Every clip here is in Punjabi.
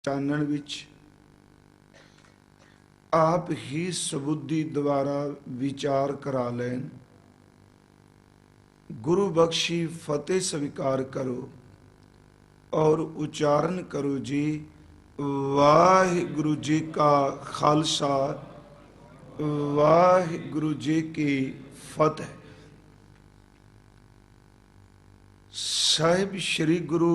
ਚਾਨਣ ਵਿੱਚ ਆਪ ਹੀ ਸੁਬੁੱਧੀ ਦੁਆਰਾ ਵਿਚਾਰ ਕਰਾ ਲੈਣ। ਗੁਰੂ ਬਖਸ਼ੀ ਫਤਿਹ ਸਵੀਕਾਰ ਕਰੋ और उच्चारण करो जी। वाहिगुरु जी का खालसा वाहिगुरु जी की फतेह। साहिब श्री गुरु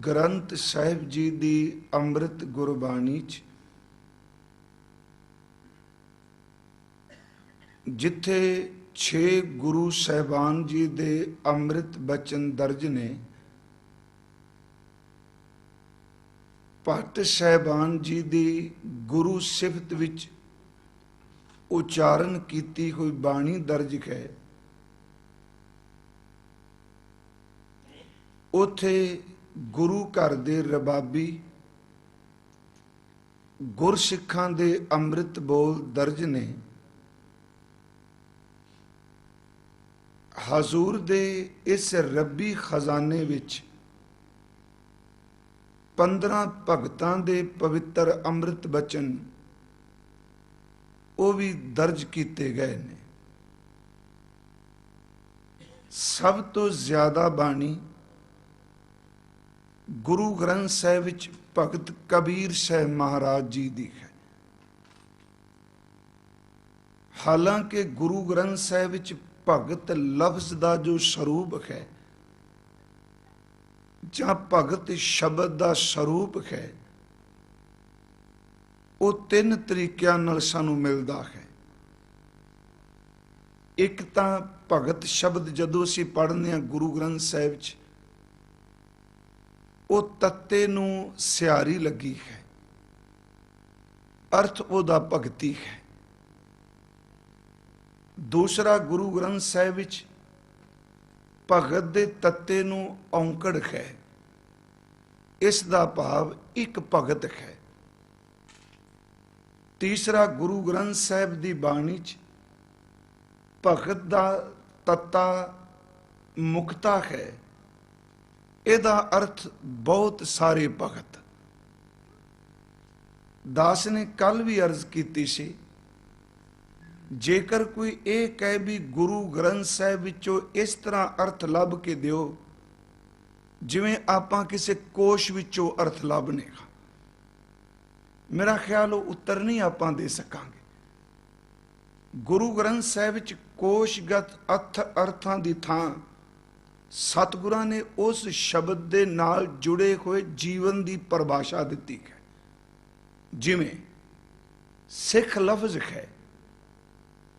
ग्रंथ साहिब जी दी अमृत गुरबाणी जिथे 6 गुरु साहिबान जी दे अमृत बचन दर्ज ने, भट्ट साहिबान जी दी गुरु सिफत विच उच्चारण कीती हुई बाणी दर्ज है। उथे गुरु घर दे रबाबी गुरसिखां दे अमृत बोल दर्ज ने। हजूर दे इस रब्बी खजाने विच 15 भगतां दे पवित्र अमृत बचन वो भी दर्ज किए गए ने। सब तो ज्यादा बाणी गुरु ग्रंथ साहिब विच भगत कबीर साहिब महाराज जी दी है। हालांकि गुरु ग्रंथ साहिब विच भगत लफ्ज का जो स्वरूप है ਜਾਂ भगत शब्द का स्वरूप है, वो 3 तरीकों नाल सानू मिलता है। एक तो भगत शब्द जदों असीं पढ़ने हैं गुरु ग्रंथ साहिब च, वो तत्ते नूं सियारी लगी है, अर्थ उहदा भगती है। दूसरा गुरु ग्रंथ साहिब विच भगत दे तत्ते नूं औंकड़ है, इसका भाव एक भगत है। तीसरा गुरु ग्रंथ साहिब की बाणी च भगत का तत्ता मुक्ता है, इहदा अर्थ बहुत सारे भगत। दास ने कल भी अर्ज की सी, जेकर कोई ये कहे भी गुरु ग्रंथ साहिब विचों इस तरह अर्थ लभ के दिओ जिवें आपां किसी कोश विचों अर्थ लभने, मेरा ख्याल वो उत्तर नहीं आपां दे सकांगे। गुरु ग्रंथ साहिब विच कोशगत अर्थां दी थां सतगुरां ने उस शब्द दे नाल जुड़े हुए जीवन की परिभाषा दिती है। जिवें सिख लफ्ज है,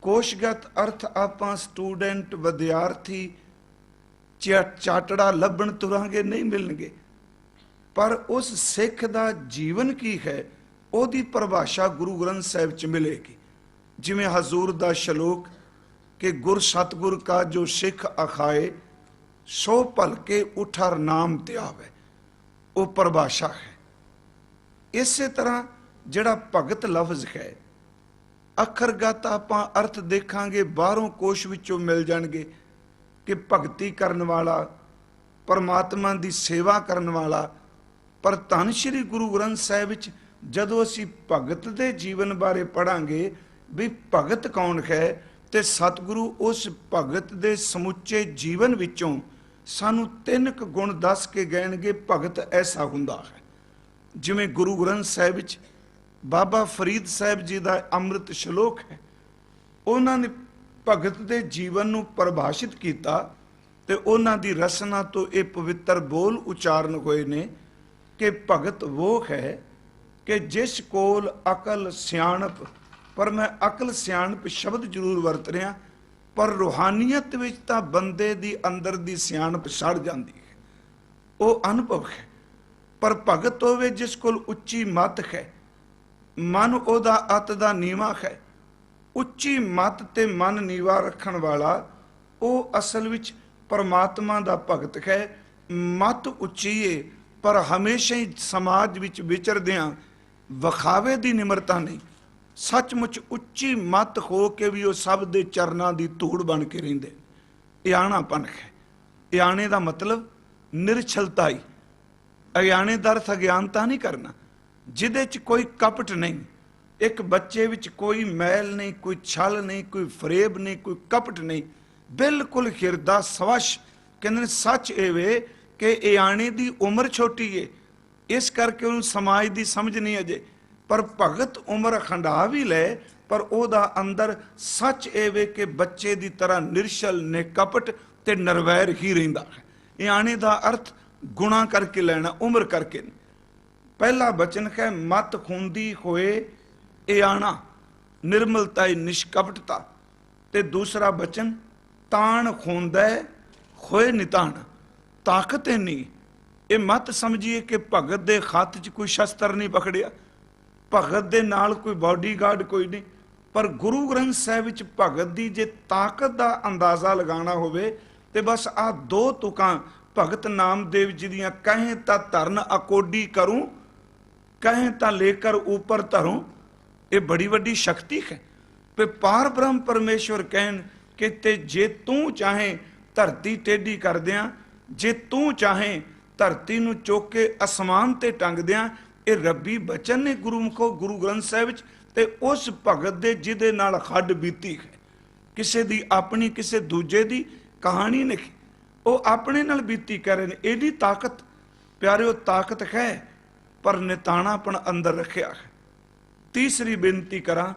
कोशगत अर्थ आपां स्टूडेंट विद्यार्थी चाटड़ा लभण तुरांगे नहीं मिलणगे, पर उस सिख दा जीवन की है उहदी परिभाषा गुरु ग्रंथ साहिब च मिलेगी। जिवें हजूर दा शलोक कि गुर सतगुर का जो सिख अखाए सो भलके उठर नाम त्यावे, वो परिभाषा है। इस तरह जिहड़ा भगत लफ्ज है, अखरगत आपां अर्थ देखांगे बाहरों कोश विचों मिल जाणगे कि भगती करन वाला, परमात्मा की सेवा करन वाला। पर धन श्री गुरु ग्रंथ साहिब विच जदों असीं भगत दे जीवन बारे पढ़ांगे भी भगत कौन है, ते सतगुरु उस भगत दे समुचे जीवन विचों सानू 3 गुण दस के गएणगे भगत ऐसा हुंदा है। जिवें गुरु ग्रंथ साहिब विच बाबा फरीद साहिब जी का अमृत श्लोक है, उन्होंने भगत के जीवन को परिभाषित किया, तो उन्होंने रसना तो ये पवित्र बोल उच्चारण हुए ने कि भगत वो है कि जिस कोल अकल सियाणप, पर मैं अकल सियाणप शब्द जरूर वरत रहा, पर रूहानीयत विच तां बंदे दी अंदर दी सियाणप सड़ जाती है, वो अनुभव है। पर भगत होवे जिस कोल उच्ची मत है, मन ओदा अत दा नीवा है। उच्ची मत ते मन नीवा रखण वाला वो असल विच परमात्मा दा भगत है। मत उच्ची है पर हमेशा ही समाज विच विचरदियां विखावे दी निमरता नहीं, सचमुच उच्ची मत हो के भी वो सब दे चरनां दी धूड़ बन के रहिंदे। इयाणापन है। इयाणे दा मतलब निरछलता ही। अज्ञाने दा अर्थ अज्ञानता नहीं करना, ਜਿਹਦੇ 'ਚ ਕੋਈ ਕਪਟ ਨਹੀਂ, ਇੱਕ ਬੱਚੇ ਵਿੱਚ ਕੋਈ ਮੈਲ ਨਹੀਂ, ਕੋਈ ਛਲ ਨਹੀਂ, ਕੋਈ ਫਰੇਬ ਨਹੀਂ, ਕੋਈ ਕਪਟ ਨਹੀਂ, ਬਿਲਕੁਲ ਹਿਰਦਾ ਸਵੱਛ। ਕਹਿੰਦੇ ਨੇ ਸੱਚ ਇਹ ਵੇ ਕਿ ਇਆਣੇ ਦੀ ਉਮਰ ਛੋਟੀ ਏ, ਇਸ ਕਰਕੇ ਉਹਨੂੰ ਸਮਾਜ ਦੀ ਸਮਝ ਨਹੀਂ ਅਜੇ, ਪਰ ਭਗਤ ਉਮਰ ਖੰਡਾ ਵੀ ਲੈ, ਪਰ ਉਹਦਾ ਅੰਦਰ ਸੱਚ ਇਹ ਵੇ ਕਿ ਬੱਚੇ ਦੀ ਤਰ੍ਹਾਂ ਨਿਰਸ਼ਲ, ਨਿਕਪਟ ਤੇ ਨਿਰਵੈਰ ਹੀ ਰਹਿੰਦਾ ਹੈ। ਇਆਣੇ ਦਾ ਅਰਥ ਗੁਣਾ ਕਰਕੇ ਲੈਣਾ, ਉਮਰ ਕਰਕੇ ਨਹੀਂ। ਪਹਿਲਾ ਬਚਨ ਹੈ ਮਤ ਖੁੰਦੀ ਹੋਏ ਇਆਣਾ, ਨਿਰਮਲਤਾ ਨਿਸ਼ਕਪਟਤਾ। ਤੇ ਦੂਸਰਾ ਬਚਨ ਤਾਣ ਖੁੰਦਾ ਹੋਏ ਨਿਤਾਣਾ, ਤਾਕਤ ਨਹੀਂ। ਇਹ ਮਤ ਸਮਝੀਏ ਕਿ ਭਗਤ ਦੇ ਹੱਥ 'ਚ ਕੋਈ ਸ਼ਸਤਰ ਨਹੀਂ ਪਕੜਿਆ, ਭਗਤ ਦੇ ਨਾਲ ਕੋਈ ਬਾਡੀਗਾਰਡ ਕੋਈ ਨਹੀਂ, ਪਰ ਗੁਰੂ ਗ੍ਰੰਥ ਸਾਹਿਬ ਵਿੱਚ ਭਗਤ ਦੀ ਜੇ ਤਾਕਤ ਦਾ ਅੰਦਾਜ਼ਾ ਲਗਾਉਣਾ ਹੋਵੇ ਤੇ ਬਸ ਆਹ ਦੋ ਤੁਕਾਂ ਭਗਤ ਨਾਮਦੇਵ ਜੀ ਦੀਆਂ, ਕਹੇ ਤਾਂ ਧਰਨ ਅਕੋਡੀ ਕਰੂੰ, ਕਹੇ ਤਾਂ ਲੇਕਰ ਉੱਪਰ ਧਰੂੰ। ਇਹ ਬੜੀ ਵੱਡੀ ਸ਼ਕਤੀ ਹੈ। ਤੇ ਪਾਰ ਬ੍ਰਹਮ ਪਰਮੇਸ਼ਵਰ ਕਹਿਣ ਕਿ ਤੇ ਜੇ ਤੂੰ ਚਾਹੇ ਧਰਤੀ ਟੇਢੀ ਕਰ ਦਿਆਂ, ਜੇ ਤੂੰ ਚਾਹੇ ਧਰਤੀ ਨੂੰ ਚੁੱਕ ਕੇ ਅਸਮਾਨ ਤੇ ਟੰਗ ਦਿਆਂ। ਇਹ ਰੱਬੀ ਬਚਨ ਨੇ ਗੁਰਮੁਖੋ ਗੁਰੂ ਗ੍ਰੰਥ ਸਾਹਿਬ ਵਿੱਚ। ਤੇ ਉਸ ਭਗਤ ਦੇ ਜਿਹਦੇ ਨਾਲ ਹੱਡ ਬੀਤੀ ਹੈ, ਕਿਸੇ ਦੀ ਆਪਣੀ ਕਿਸੇ ਦੂਜੇ ਦੀ ਕਹਾਣੀ ਨਹੀਂ, ਉਹ ਆਪਣੇ ਨਾਲ ਬੀਤੀ ਕਰ ਰਹੇ ਨੇ। ਇਹਦੀ ਤਾਕਤ ਪਿਆਰਿਓ, ਤਾਕਤ ਹੈ ਪਰ ਨਿਤਾਣਾਪਣ ਅੰਦਰ ਰੱਖਿਆ ਹੈ। ਤੀਸਰੀ ਬੇਨਤੀ ਕਰਾਂ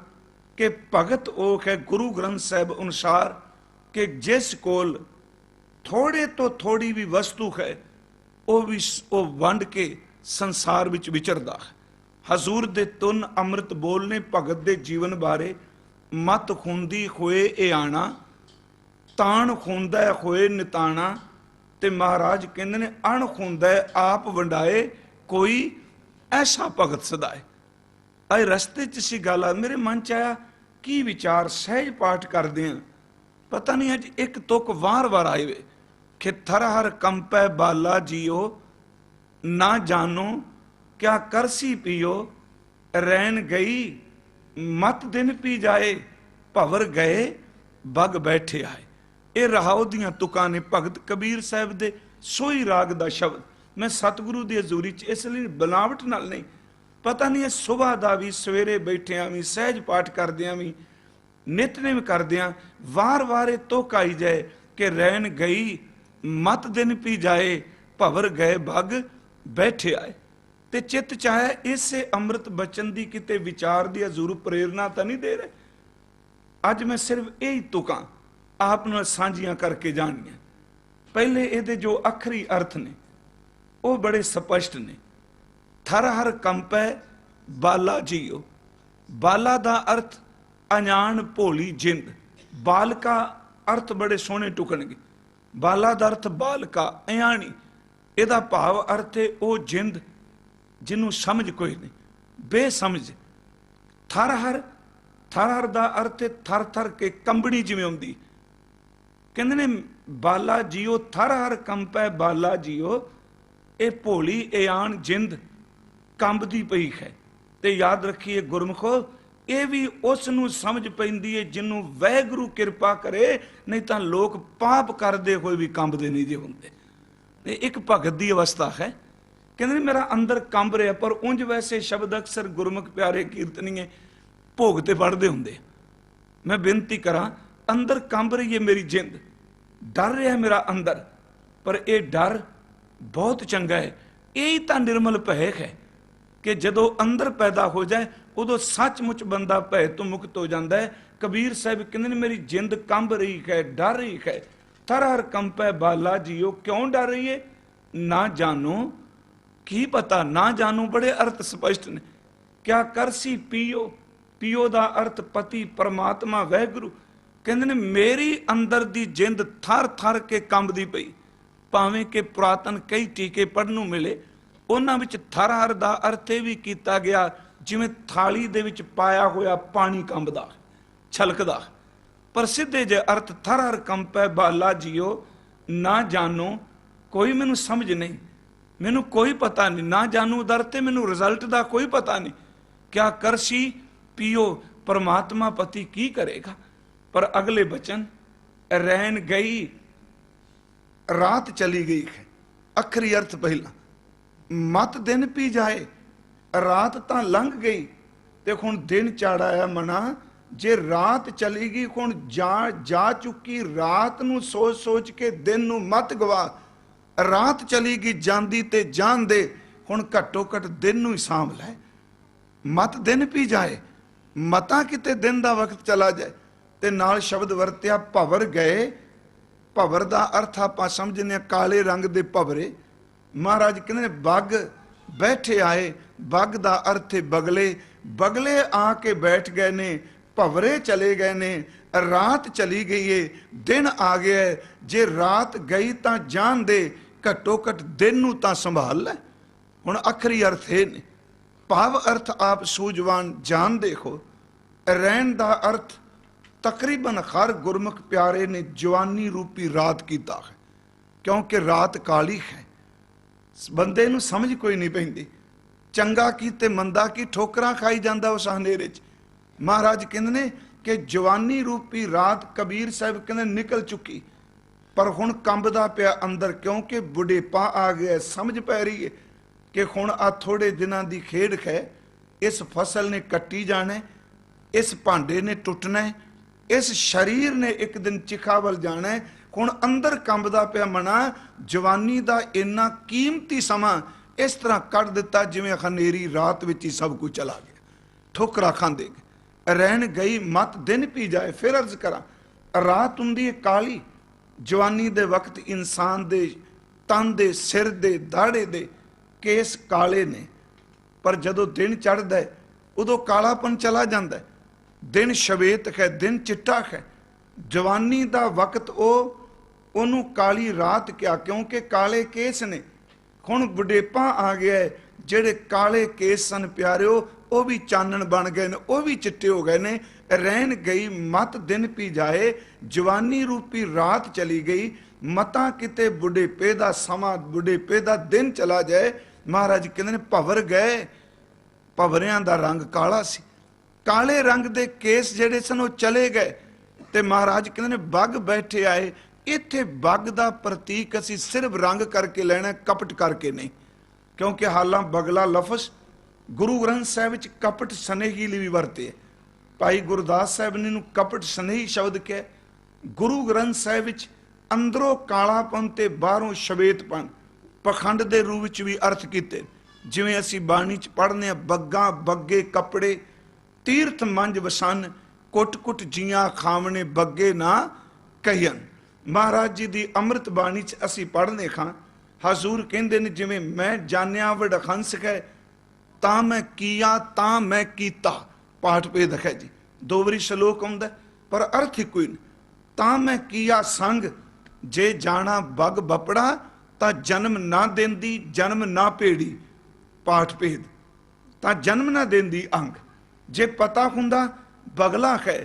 ਕਿ ਭਗਤ ਉਹ ਹੈ ਗੁਰੂ ਗ੍ਰੰਥ ਸਾਹਿਬ ਅਨੁਸਾਰ ਕਿ ਜਿਸ ਕੋਲ ਥੋੜੇ ਤੋਂ ਥੋੜੀ ਵੀ ਵਸਤੂ ਹੈ ਉਹ ਵੰਡ ਕੇ ਸੰਸਾਰ ਵਿੱਚ ਵਿਚਰਦਾ ਹੈ। ਹਜ਼ੂਰ ਦੇ ਤੁਨ ਅੰਮ੍ਰਿਤ ਬੋਲਨੇ ਭਗਤ ਦੇ ਜੀਵਨ ਬਾਰੇ। ਮਤ ਖੁੰਦੀ ਹੋਏ ਇਆਣਾ, ਤਾਣ ਖੁੰਦਾ ਹੋਏ ਨਿਤਾਣਾ। ਤੇ ਮਹਾਰਾਜ ਕਹਿੰਦੇ ਨੇ ਅਣ ਖੁੰਦਾ ਆਪ ਵੰਡਾਏ, ਕੋਈ ਐਸਾ ਭਗਤ ਸਦਾਏ। ਅੱਜ ਰਸਤੇ 'ਚ ਸੀ ਗੱਲ ਆ, ਮੇਰੇ ਮਨ 'ਚ ਆਇਆ ਕੀ ਵਿਚਾਰ, ਸਹਿਜ ਪਾਠ ਕਰਦੇ ਆ, ਪਤਾ ਨਹੀਂ ਅੱਜ ਇੱਕ ਤੁਕ ਵਾਰ-ਵਾਰ ਆਏ ਵੇ ਕਿ ਥਰ ਹਰ ਕੰਪੈ ਬਾਲਾ ਜੀਓ, ਨਾ ਜਾਨੋ ਕਿਆ ਕਰਸੀ ਪੀਓ। ਰੈਣ ਗਈ ਮਤ ਦਿਨ ਪੀ ਜਾਏ, ਭਵਰ ਗਏ ਬਗ ਬੈਠੇ ਆਏ। ਇਹ ਰਹਾਉ ਦੀਆਂ ਤੁਕਾਂ ਨੇ ਭਗਤ ਕਬੀਰ ਸਾਹਿਬ ਦੇ ਸੋਈ ਰਾਗ ਦਾ ਸ਼ਬਦ। ਮੈਂ ਸਤਿਗੁਰੂ ਦੀ ਹਜ਼ੂਰੀ 'ਚ ਇਸ ਲਈ ਬਨਾਵਟ ਨਾਲ ਨਹੀਂ, ਪਤਾ ਨਹੀਂ ਇਹ ਸੁਬਾਹ ਦਾ ਵੀ, ਸਵੇਰੇ ਬੈਠਿਆਂ ਵੀ, ਸਹਿਜ ਪਾਠ ਕਰਦਿਆਂ ਵੀ, ਨਿਤਨੇਮ ਕਰਦਿਆਂ ਵਾਰ-ਵਾਰ ਇਹ ਤੁਕ ਆਈ ਜਾਏ ਕਿ ਰੈਣ ਗਈ ਮਤ ਦਿਨ ਪੀ ਜਾਏ, ਭਵਰ ਗਏ ਭਗ ਬੈਠੇ ਆਏ। ਤੇ ਚਿੱਤ ਚਾਹੇ ਇਸੇ ਅੰਮ੍ਰਿਤ ਬਚਨ ਦੀ ਕਿਤੇ ਵਿਚਾਰ ਦੀ ਹਜ਼ੂਰ ਪ੍ਰੇਰਨਾ ਤਾਂ ਨਹੀਂ ਦੇ ਰਹੇ। ਅੱਜ ਮੈਂ ਸਿਰਫ ਇਹੀ ਤੁਕਾਂ ਆਪ ਨਾਲ ਸਾਂਝੀਆਂ ਕਰਕੇ ਜਾਣੀਆਂ। ਪਹਿਲੇ ਇਹਦੇ ਜੋ ਅੱਖਰੀ ਅਰਥ ਨੇ ਉਹ ਬੜੇ ਸਪਸ਼ਟ ਨੇ। ਥਰ ਹਰ ਕੰਪੈ ਬਾਲਾ ਜੀਓ। ਬਾਲਾ ਦਾ ਅਰਥ ਅਣਜਾਣ ਭੋਲੀ ਜਿੰਦ। ਬਾਲਕਾ ਅਰਥ ਬੜੇ ਸੋਹਣੇ ਟੁਕਣਗੇ। ਬਾਲਾ ਦਾ ਅਰਥ ਬਾਲਕਾ, ਅਣਜਾਣੀ। ਇਹਦਾ ਭਾਵ ਅਰਥ ਹੈ ਉਹ ਜਿੰਦ ਜਿਹਨੂੰ ਸਮਝ ਕੋਈ ਨਹੀਂ, ਬੇਸਮਝ। ਥਰ ਹਰ ਦਾ ਅਰਥ ਹੈ ਥਰ ਥਰ ਕੇ ਕੰਬਣੀ ਜਿਵੇਂ ਹੁੰਦੀ। ਕਹਿੰਦੇ ਨੇ ਬਾਲਾ ਜੀਓ, ਥਰ ਹਰ ਕੰਪੈ ਬਾਲਾ ਜੀਓ। ਇਹ ਭੋਲੀ ਇਆਣ ਜਿੰਦ ਕੰਬਦੀ ਪਈ ਹੈ। ਤੇ ਯਾਦ ਰੱਖੀਏ ਗੁਰਮੁਖੋ, ਇਹ ਵੀ ਉਸ ਨੂੰ ਸਮਝ ਪੈਂਦੀ ਹੈ ਜਿਹਨੂੰ ਵਾਹਿਗੁਰੂ ਕਿਰਪਾ ਕਰੇ, ਨਹੀਂ ਤਾਂ ਲੋਕ ਪਾਪ ਕਰਦੇ ਹੋਏ ਵੀ ਕੰਬਦੇ ਨਹੀਂ ਜੇ ਹੁੰਦੇ। ਇਹ ਇੱਕ ਭਗਤ ਦੀ ਅਵਸਥਾ ਹੈ। ਕਹਿੰਦੇ ਨੇ ਮੇਰਾ ਅੰਦਰ ਕੰਬ ਰਿਹਾ, ਪਰ ਉਂਝ ਵੈਸੇ ਸ਼ਬਦ ਅਕਸਰ ਗੁਰਮੁਖ ਪਿਆਰੇ ਕੀਰਤਨੀਏ ਭੋਗ ਤੇ ਪੜ੍ਹਦੇ ਹੁੰਦੇ। ਮੈਂ ਬੇਨਤੀ ਕਰਾਂ, ਅੰਦਰ ਕੰਬ ਰਹੀ ਹੈ ਮੇਰੀ ਜਿੰਦ, ਡਰ ਰਿਹਾ ਮੇਰਾ ਅੰਦਰ, ਪਰ ਇਹ ਡਰ ਬਹੁਤ ਚੰਗਾ ਹੈ। ਇਹ ਤਾਂ ਨਿਰਮਲ ਭੈ ਹੈ ਕਿ ਜਦੋਂ ਅੰਦਰ ਪੈਦਾ ਹੋ ਜਾਏ ਉਦੋਂ ਸੱਚਮੁੱਚ ਬੰਦਾ ਭੈ ਤੋਂ ਮੁਕਤ ਹੋ ਜਾਂਦਾ ਹੈ। ਕਬੀਰ ਸਾਹਿਬ ਕਹਿੰਦੇ ਨੇ ਮੇਰੀ ਜਿੰਦ ਕੰਬ ਰਹੀ ਹੈ, ਡਰ ਰਹੀ ਹੈ। ਥਰ ਹਰ ਕੰਪੈ ਬਾਲਾ ਜੀਓ। ਕਿਉਂ ਡਰ ਰਹੀ ਹੈ? ਨਾ ਜਾਣੋ, ਕੀ ਪਤਾ, ਨਾ ਜਾਣੋ ਬੜੇ ਅਰਥ ਸਪਸ਼ਟ ਨੇ। ਕਿਆ ਕਰਸੀ ਪੀਓ। ਪੀਓ ਦਾ ਅਰਥ ਪਤੀ ਪਰਮਾਤਮਾ ਵਾਹਿਗੁਰੂ। ਕਹਿੰਦੇ ਨੇ ਮੇਰੀ ਅੰਦਰ ਦੀ ਜਿੰਦ ਥਰ ਥਰ ਕੇ ਕੰਬਦੀ ਪਈ। ਭਾਵੇਂ ਕਿ ਪੁਰਾਤਨ ਕਈ ਟੀਕੇ ਪੜ੍ਹਨ ਨੂੰ ਮਿਲੇ, ਉਹਨਾਂ ਵਿੱਚ ਥਰ ਹਰ ਦਾ ਅਰਥ ਇਹ ਵੀ ਕੀਤਾ ਗਿਆ ਜਿਵੇਂ ਥਾਲੀ ਦੇ ਵਿੱਚ ਪਾਇਆ ਹੋਇਆ ਪਾਣੀ ਕੰਬਦਾ, ਛਲਕਦਾ। ਪਰ ਸਿੱਧੇ ਜੇ ਅਰਥ ਥਰ ਹਰ ਕੰਪੈ ਬਾਲਾ ਜੀਓ। ਨਾ ਜਾਣੋ, ਕੋਈ ਮੈਨੂੰ ਸਮਝ ਨਹੀਂ, ਮੈਨੂੰ ਕੋਈ ਪਤਾ ਨਹੀਂ। ਨਾ ਜਾਣੂ ਦਰ ਤੇ ਮੈਨੂੰ ਰਿਜ਼ਲਟ ਦਾ ਕੋਈ ਪਤਾ ਨਹੀਂ। ਕਿਆ ਕਰਸੀ ਪੀਓ, ਪਰਮਾਤਮਾ ਪਤੀ ਕੀ ਕਰੇਗਾ। ਪਰ ਅਗਲੇ ਬਚਨ ਰਹਿਣ ਗਈ, ਰਾਤ ਚਲੀ ਗਈ ਹੈ। ਅਖਰੀ ਅਰਥ ਪਹਿਲਾ, ਮਤ ਦਿਨ ਪੀ ਜਾਏ। रात तां लंघ गई ते हुण दिन चढ़ आया मना, जे रात चली गई हुण जा चुकी रात नूं सोच सोच के दिन नूं मत गवा। रात चली गई जांदी ते जान दे, हुण घट्टो घट दिन नूं ही सांभ लै, मत दिन पी जाए, मता किते दिन दा वक्त चला जाए। ते नाल शब्द वरत्या भवर गए। भवर दा अर्थ आपां समझने काले रंग दे भवरे। महाराज कहंदे बग बैठे आए, बग दा अर्थ है बगले, बगले आके बैठ गए ने, भवरे चले गए ने, रात चली गई है, दिन आ गया है। जे रात गई तां जान दे, घट्टो घट दिन नूं तां संभाल लै। हुण आखरी अर्थ है ने, भाव अर्थ आप सूझवान जान देखो। रहन दा अर्थ तकरीबन हर गुरमुख प्यारे ने जवानी रूपी रात कीता है, क्योंकि रात काली है, बंदे नूं समझ कोई नहीं पैंदी, चंगा की ते मंदा की ठोकरां खाई जांदा उस हनेरे च। महाराज कहंदे ने कि जवानी रूपी रात कबीर साहब कहंदे निकल चुकी, पर हुण कंबदा पिया अंदर, क्योंकि बुढ़ेपा आ गया। समझ पै रही है कि हुण आ थोड़े दिनां दी खेड है, इस फसल ने कट्टी जाना है, इस भांडे ने टुटना है, इस शरीर ने एक दिन चिखावल जाना है। हुण अंदर कंबदा पिया मना, जवानी दा इन्ना कीमती समा इस तरह कट दिता जिवें हनेरी रात विच ही सब कुछ चला गया, ठोकरा खांदे गए। रहन गई मत दिन पी जाए। फिर अर्ज करा, रात हुंदी है काली, जवानी दे वक्त इंसान दे तन दे सिर दे दाड़े दे केस काले ने, पर जदों दिन चढ़दा है उदों कालापन चला जांदा है। दिन शवेत है, दिन चिट्टा है। जवानी दा वक्त ओनू काली रात क्या, क्योंकि काले केस ने। हुण बुढ़ेपा आ गया है, जेड़े काले केस सन प्यारिओ वो भी चानन बन गए ने, वो भी चिट्टे हो गए ने। रहन गई मत दिन पी जाए, जवानी रूपी रात चली गई, मता किते बुढ़ेपे दा समा, बुढ़ेपे दा दिन चला जाए। महाराज कहंदे ने भवर गए, भवरियां दा रंग काला सी, काले रंग दे केस जेड़े सन वो चले गए। ते महाराज कहंदे ने बग बैठे आए। इत्थे बग दा प्रतीक असी सिर्फ रंग करके लेना, कपट करके नहीं, क्योंकि हालां बगला लफज गुरु ग्रंथ साहिब विच कपट सनेही लई भी वरते है। भाई गुरदास साहिब ने नूं कपट सनेही शब्द कहा। गुरु ग्रंथ साहिब विच अंदरों कालापन ते बाहरों शवेतपन पखंड दे रूप विच भी अर्थ कीते, जिवें असी बाणी च पढ़ने आ, बग्गां बग्गे कपड़े तीर्थ मंज वसन, कुट कुट जियां खावने बग्गे ना कहियन। महाराज जी दी अमृत बाणी च असी पढ़ने खां, हजूर कहंदे ने जिवें मैं जानिया वडखंस है तां मैं किया तां मैं कीता। पाठ भेद है जी, दो बारी श्लोक आउंदा पर अर्थ ही कोई नहीं। तां मैं किया संग, जे जाना बग बपड़ा तां जन्म ना देंदी जन्म ना पेड़ी। पाठ भेद, तां जन्म ना देंदी अंग, जे पता हुंदा बगला है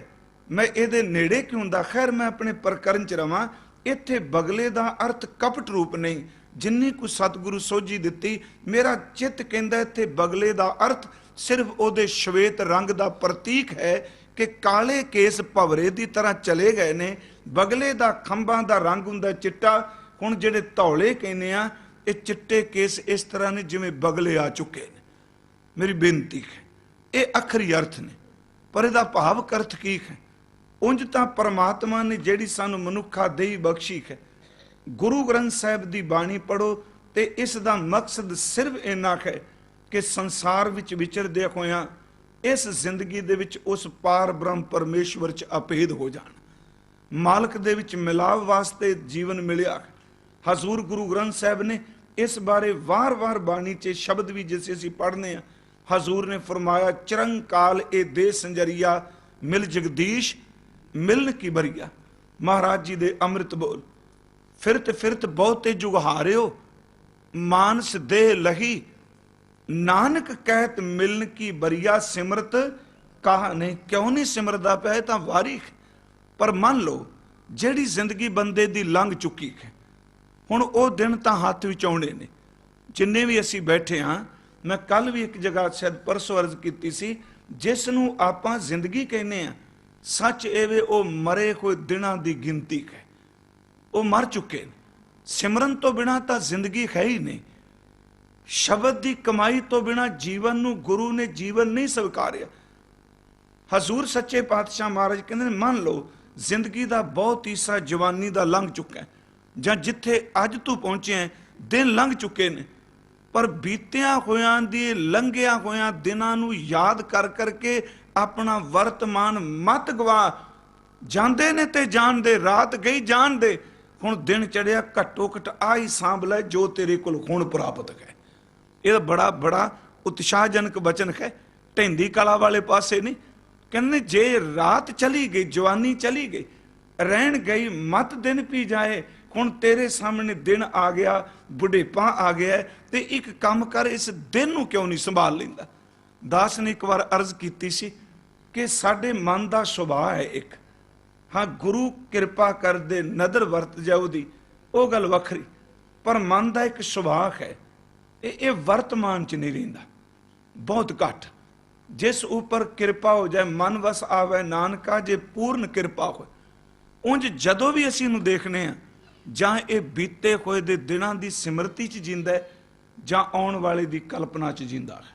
मैं इहदे नेड़े क्यों हुंदा। खैर मैं अपने प्रकरण च रवां। इत्थे बगले दा अर्थ कपट रूप नहीं, जिन्नी कुछ सतगुरु सोझी दिती। मेरा चित्त कहंदा इत्थे बगले दा अर्थ सिर्फ ओदे श्वेत रंग दा प्रतीक है कि काले केस भवरे दी तरह चले गए ने। बगले दा खंभां दा रंग हुंदा चिट्टा, हुण जिहड़े धौले कहने आ ये चिट्टे केस इस तरह ने जिवें बगले आ चुके ने। मेरी बेनती है, ये अखरी अर्थ ने, पर इहदा भावक अर्थ की है। उंज तां परमात्मा ने जिहड़ी सानूं मनुखा देही बख्शी है, गुरु ग्रंथ साहिब दी बाणी पढ़ो ते इस दा मकसद सिर्फ इन्ना है कि संसार विच विचरदे होया इस जिंदगी दे विच उस पार ब्रह्म परमेश्वर च अभेद हो जाण, मालक दे विच मिलाव वास्ते जीवन मिलिया। हजूर गुरु ग्रंथ साहिब ने इस बारे वार वार बाणी च शब्द भी जिसे असीं पढ़ने आ, हजूर ने फरमाया चिरंकाल ए दे संजरिया मिल जगदीश मिलन की बरिया। महाराज जी दे अमृत बोल, फिरत फिरत बहुते जुगहारियो मानस देह लही, नानक कहत मिलन की बरिया सिमरत कहा नहीं। क्यों नहीं सिमरदा पिया, तां वारी। पर मान लो जिहड़ी जिंदगी बंदे दी लंघ चुकी है, हुण वो दिन तां हत्थ विच आउणे ने। जिन्ने भी असीं बैठे हाँ, मैं कल भी एक जगह शायद परसों अर्ज की सी, जिस नूं आपां जिंदगी कहने आ, सच एवे वो मरे हुए दिनां दी गिनती है, वो मर चुके हैं। सिमरन तो बिना तो जिंदगी है ही नहीं। शब्द की कमाई तो बिना जीवन नूं गुरु ने जीवन नहीं स्वीकारिया। हजूर सच्चे पातशाह महाराज कहते मान लो जिंदगी का बहुत हिस्सा जवानी का लंघ चुका है, जां जिथे अज तू पहुंचे हैं दिन लंघ चुके ने, पर बीतिया होयां दी लंघिया होयां दिनां नूं याद कर करके अपना वर्तमान मत गवा जांदे ने ते जान दे, रात गई जान दे, हुण दिन चढ़िया घट्टो घट आ ही सांभ लै जो तेरे कोल हुण प्राप्त है। यह बड़ा बड़ा उत्साहजनक वचन है, ढेंदी कला वाले पासे नहीं। कहने जे रात चली गई, जवानी चली गई, रहन गई मत दिन पी जाए, हुण तेरे सामने दिन आ गया, बुढ़ेपा आ गया, ते एक काम कर इस दिन नूं क्यों नहीं संभाल लैंदा। दास ने एक बार अर्ज की सी कि साडे मन का सुभाव है एक, हाँ गुरु कृपा कर दे नदर वरत जाओ दी वो गल वखरी, पर मन का एक सुभाव है ये वर्तमान च नहीं रहिंदा, बहुत घट। जिस ऊपर कृपा हो जाए मन वस आवे नानका जे पूर्ण कृपा हो। उंज जदों भी असीं नूं देखने हैं जां ये बीते होए दे दिनां दी सिमरती च जींदा है जां आउण वाले दी कल्पना च जींदा है।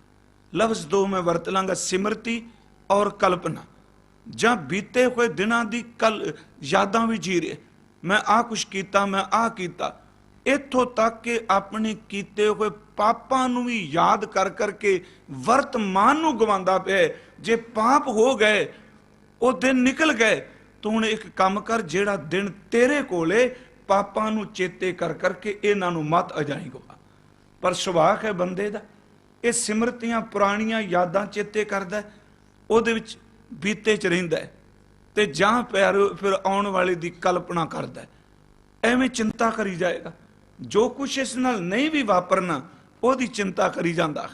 लफ्ज़ दो मैं वरत लांगा, सिमरती और कल्पना। जां बीते हुए दिनां दी कल यादां भी जी रहे, मैं आ कुछ कीता, मैं आ कीता, इत्थों तक कि अपने कीते हुए पापां नूं भी याद कर करके वर्तमान नूं गवांदा पिया। जे पाप हो गए वो दिन निकल गए तो हुण एक काम कर, जेड़ा दिन तेरे कोले पापां नूं चेते कर करके इन्हां नूं मत अजाई गवा। पर सुभाव है बंदे दा, ये सिमरतियां पुरानियां यादां चेते करदा, उहदे विच बीते च रहिंदा है, ते जां फिर आउण वाले दी कल्पना करदा, एवें चिंता करी जाएगा। जो कुछ इस नाल नहीं भी वापरना ओहदी चिंता करी जांदा।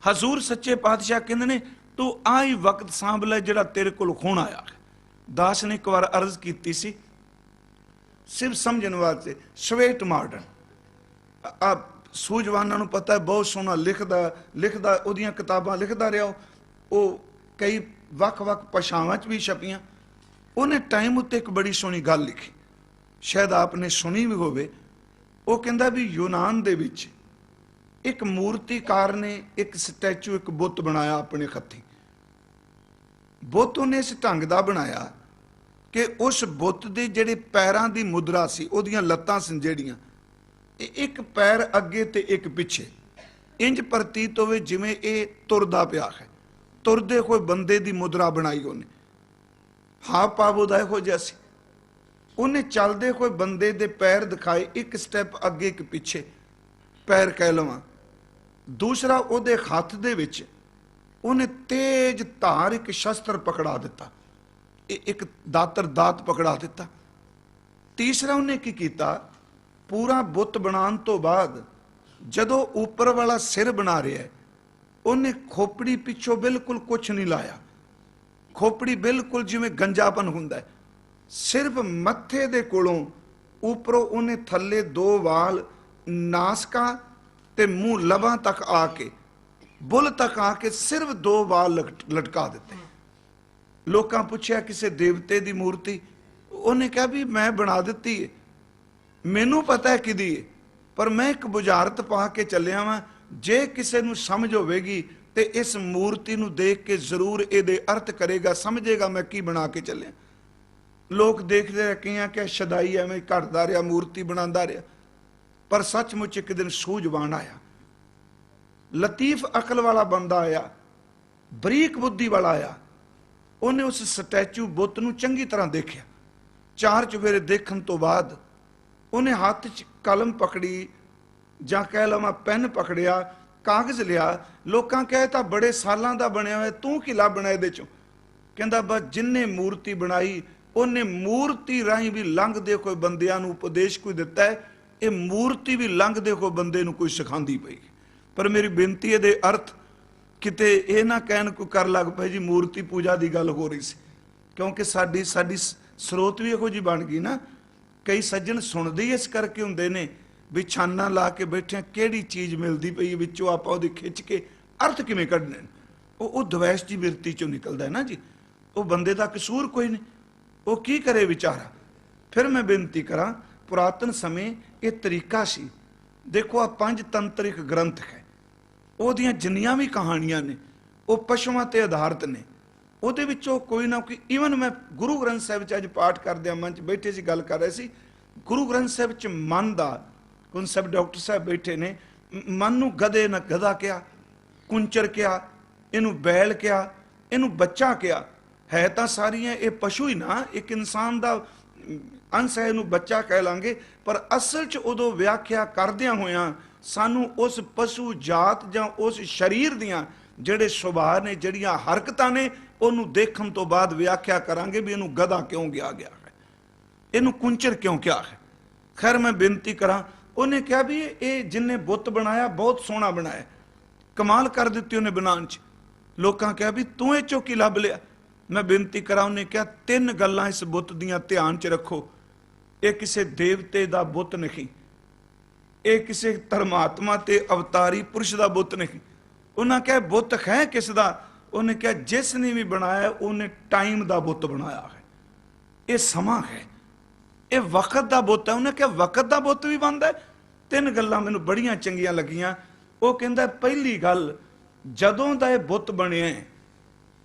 हजूर सच्चे पातशाह कहंदे ने तू आ ही वक्त सांभ लै जिहड़ा तेरे कोल हुण आया। दास ने एक बार अर्ज की सी सिर्फ समझण वास्ते, स्वेट मॉडर्न सूझवाना पता है बहुत सोहना लिखदा उहदियां किताबां लिखदा रहा, वो कई वख-वख भाषावां च भी छपियां। उन्हें टाइम उत्ते एक बड़ी सोहनी गल लिखी, शायद आपने सुनी भी होवे। वो कहंदा भी यूनान दे विच एक मूर्तिकार ने एक स्टैचू, एक बुत बनाया अपने हत्थीं। बुत उन्हें इस ढंग दा बनाया कि उस बुत दे जिहड़े पैरां दी मुद्रा सी, उहदियां लत्तां सन जिहड़ियां, एक पैर अगे ते एक पिछे, इंज प्रतीत होवे जिवें ये तुरदा पिया है। तुरदे हुए बंदे दी मुद्रा बनाई उन्हें, हाव भाव उहदा इहो जिहा सी। उन्हें चलते हुए बंदे दे पैर दिखाए, एक स्टैप अगे एक पिछे पैर कह लवां। दूसरा उहदे हत्थ दे विच उन्हें तेज धार एक शस्त्र पकड़ा दिता, एक दातर दात पकड़ा दिता। तीसरा उन्हें की कीता, पूरा बुत बनाने तो बाद जदों ऊपर वाला सिर बना रहा है, उन्हें खोपड़ी पिछों बिल्कुल कुछ नहीं लाया। खोपड़ी बिल्कुल जिवें गंजापन हुंदा है, सिर्फ मत्थे दे कोलों उपरों उन्हें थल्ले दो वाल नासका ते मूँह लबां तक आके, बुल तक आके सिर्फ दो वाल लटका दिते। लोकां पुछया किसी देवते दी मूर्ति, उन्हें कहा भी मैं बना दिती है, मैनू पता है किदी है, पर मैं एक बुझारत पा के चलिया वां, जे किसी नूं समझ होवेगी ते इस मूर्ति नूं देख के जरूर इहदे अर्थ करेगा, समझेगा मैं की बना के चलिया। लोग देखते रहे, कई क्या शदाई एवं घटता रहा, मूर्ति बनाता रहा, पर सचमुच एक दिन सूझवान आया, लतीफ अकल वाला बंदा आया, बरीक बुद्धि वाला आया। उन्हें उस स्टैचू बुत नूं चंगी तरह देखा। चार चुफेरे देखने तो बाद उन्हें हाथ च कलम पकड़ी, जां कह लवां पेन पकड़िया, कागज लिया। लोकां कहे तां बड़े सालां दा बनिया होया, तू की लभना इहदे चों? कहंदा बस जिन्ने मूर्ति बनाई उन्हें मूर्ति राही भी लंघदे कोई बंदियां नूं उपदेश कोई दिता है, ये मूर्ति भी लंघदे कोई बंदे नूं कोई सिखांदी पई। पर मेरी बेनती है दे अर्थ किते ये ना कहन कोई कर लग पे जी मूर्ति पूजा की गल हो रही सी, क्योंकि साडी स्रोत भी इहो जी बन गई ना। कई सज्जन सुनते ही इस करके हुंदे ने भी छाना ला के बैठे किहड़ी चीज़ मिलती पई विचों आपां उहदी खिच के अर्थ किवें कढने, वो द्वैश जी बिरती चों निकलदा है ना जी। वो बंदे दा कसूर कोई नहीं, वो की करे विचारा। फिर मैं बेनती करा, पुरातन समय ये तरीका सी। देखो आ 5 तंत्रिक ग्रंथ है, ਉਹਦੀਆਂ ਜਿੰਨੀਆਂ ਵੀ ਕਹਾਣੀਆਂ ਨੇ ਉਹ ਪਸ਼ੂਆਂ ਤੇ ਆਧਾਰਿਤ ਨੇ। ਉਹਦੇ ਵਿੱਚੋਂ ਕੋਈ ਨਾ ਕੋਈ, ਈਵਨ ਮੈਂ ਗੁਰੂ ਗ੍ਰੰਥ ਸਾਹਿਬ 'ਚ ਅੱਜ ਪਾਠ ਕਰਦਿਆਂ ਮਨ 'ਚ ਬੈਠੇ ਸੀ, ਗੱਲ ਕਰ ਰਹੇ ਸੀ, ਗੁਰੂ ਗ੍ਰੰਥ ਸਾਹਿਬ 'ਚ ਮਨ ਦਾ ਕਨਸੈਪਟ, ਡਾਕਟਰ ਸਾਹਿਬ ਬੈਠੇ ਨੇ, ਮਨ ਨੂੰ ਗਧੇ ਨਾ ਗਧਾ ਕਿਹਾ, ਕੁੰਚਰ ਕਿਹਾ, ਇਹਨੂੰ ਬੈਲ ਕਿਹਾ, ਇਹਨੂੰ ਬੱਚਾ ਕਿਹਾ। ਹੈ ਤਾਂ ਸਾਰੀਆਂ ਇਹ ਪਸ਼ੂ ਹੀ ਨਾ, ਇੱਕ ਇਨਸਾਨ ਦਾ ਅੰਸ਼ ਹੈ, ਇਹਨੂੰ ਬੱਚਾ ਕਹਿ ਲਾਂਗੇ, ਪਰ ਅਸਲ 'ਚ ਉਦੋਂ ਵਿਆਖਿਆ ਕਰਦਿਆਂ ਹੋਇਆਂ ਸਾਨੂੰ ਉਸ ਪਸ਼ੂ ਜਾਤ ਜਾਂ ਉਸ ਸਰੀਰ ਦੀਆਂ ਜਿਹੜੇ ਸੁਭਾਅ ਨੇ, ਜਿਹੜੀਆਂ ਹਰਕਤਾਂ ਨੇ, ਉਹਨੂੰ ਦੇਖਣ ਤੋਂ ਬਾਅਦ ਵਿਆਖਿਆ ਕਰਾਂਗੇ ਵੀ ਇਹਨੂੰ ਗਧਾ ਕਿਉਂ ਕਿਹਾ ਗਿਆ ਹੈ, ਇਹਨੂੰ ਕੁੰਚਰ ਕਿਉਂ ਕਿਹਾ ਹੈ। ਖੈਰ ਮੈਂ ਬੇਨਤੀ ਕਰਾਂ, ਉਹਨੇ ਕਿਹਾ ਵੀ ਇਹ ਜਿੰਨੇ ਬੁੱਤ ਬਣਾਇਆ ਬਹੁਤ ਸੋਹਣਾ ਬਣਾਇਆ, ਕਮਾਲ ਕਰ ਦਿੱਤੀ ਉਹਨੇ ਬਣਾਉਣ 'ਚ। ਲੋਕਾਂ ਕਿਹਾ ਵੀ ਤੂੰ ਇਹ ਚੋਂ ਕੀ ਲੱਭ ਲਿਆ। ਮੈਂ ਬੇਨਤੀ ਕਰਾਂ, ਉਹਨੇ ਕਿਹਾ 3 ਗੱਲਾਂ ਇਸ ਬੁੱਤ ਦੀਆਂ ਧਿਆਨ 'ਚ ਰੱਖੋ। ਇਹ ਕਿਸੇ ਦੇਵਤੇ ਦਾ ਬੁੱਤ ਨਹੀਂ, ਇਹ ਕਿਸੇ ਧਰਮਾਤਮਾ ਤੇ ਅਵਤਾਰੀ ਪੁਰਸ਼ ਦਾ ਬੁੱਤ ਨਹੀਂ। ਉਹਨਾਂ ਕਿਹਾ ਬੁੱਤ ਹੈ ਕਿਸ ਦਾ। ਉਹਨੇ ਕਿਹਾ ਜਿਸ ਨੇ ਵੀ ਬਣਾਇਆ ਉਹਨੇ ਟਾਈਮ ਦਾ ਬੁੱਤ ਬਣਾਇਆ ਹੈ, ਇਹ ਸਮਾਂ ਹੈ, ਇਹ ਵਕਤ ਦਾ ਬੁੱਤ ਹੈ। ਉਹਨੇ ਕਿਹਾ ਵਕਤ ਦਾ ਬੁੱਤ ਵੀ ਬਣਦਾ। 3 ਗੱਲਾਂ ਮੈਨੂੰ ਬੜੀਆਂ ਚੰਗੀਆਂ ਲੱਗੀਆਂ। ਉਹ ਕਹਿੰਦਾ ਪਹਿਲੀ ਗੱਲ, ਜਦੋਂ ਦਾ ਇਹ ਬੁੱਤ ਬਣਿਆ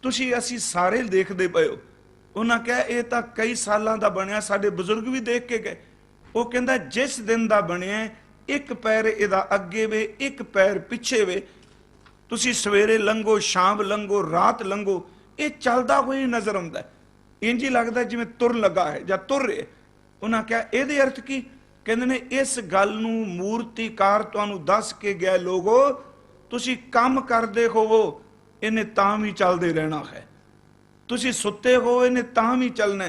ਤੁਸੀਂ ਅਸੀਂ ਸਾਰੇ ਦੇਖਦੇ ਪਏ ਹੋ। ਉਹਨਾਂ ਕਿਹਾ ਇਹ ਤਾਂ ਕਈ ਸਾਲਾਂ ਦਾ ਬਣਿਆ, ਸਾਡੇ ਬਜ਼ੁਰਗ ਵੀ ਦੇਖ ਕੇ ਗਏ। ਉਹ ਕਹਿੰਦਾ ਜਿਸ ਦਿਨ ਦਾ ਬਣਿਆ, ਇੱਕ ਪੈਰ ਇਹਦਾ ਅੱਗੇ ਵੇ, ਇੱਕ ਪੈਰ ਪਿੱਛੇ ਵੇ। ਤੁਸੀਂ ਸਵੇਰੇ ਲੰਘੋ, ਸ਼ਾਮ ਲੰਘੋ, ਰਾਤ ਲੰਘੋ, ਇਹ ਚੱਲਦਾ ਹੋਈ ਨਜ਼ਰ ਆਉਂਦਾ, ਇੰਝ ਹੀ ਲੱਗਦਾ ਜਿਵੇਂ ਤੁਰ ਲੱਗਾ ਹੈ ਜਾਂ ਤੁਰ ਰਿਹਾ। ਉਹਨਾਂ ਕਿਹਾ ਇਹਦੇ ਅਰਥ ਕੀ। ਕਹਿੰਦੇ ਨੇ ਇਸ ਗੱਲ ਨੂੰ ਮੂਰਤੀਕਾਰ ਤੁਹਾਨੂੰ ਦੱਸ ਕੇ ਗਿਆ, ਲੋਗੋ ਤੁਸੀਂ ਕੰਮ ਕਰਦੇ ਹੋਵੋ ਇਹਨੇ ਤਾਂ ਵੀ ਚੱਲਦੇ ਰਹਿਣਾ ਹੈ, ਤੁਸੀਂ ਸੁੱਤੇ ਹੋ ਇਹਨੇ ਤਾਂ ਵੀ ਚੱਲਣਾ,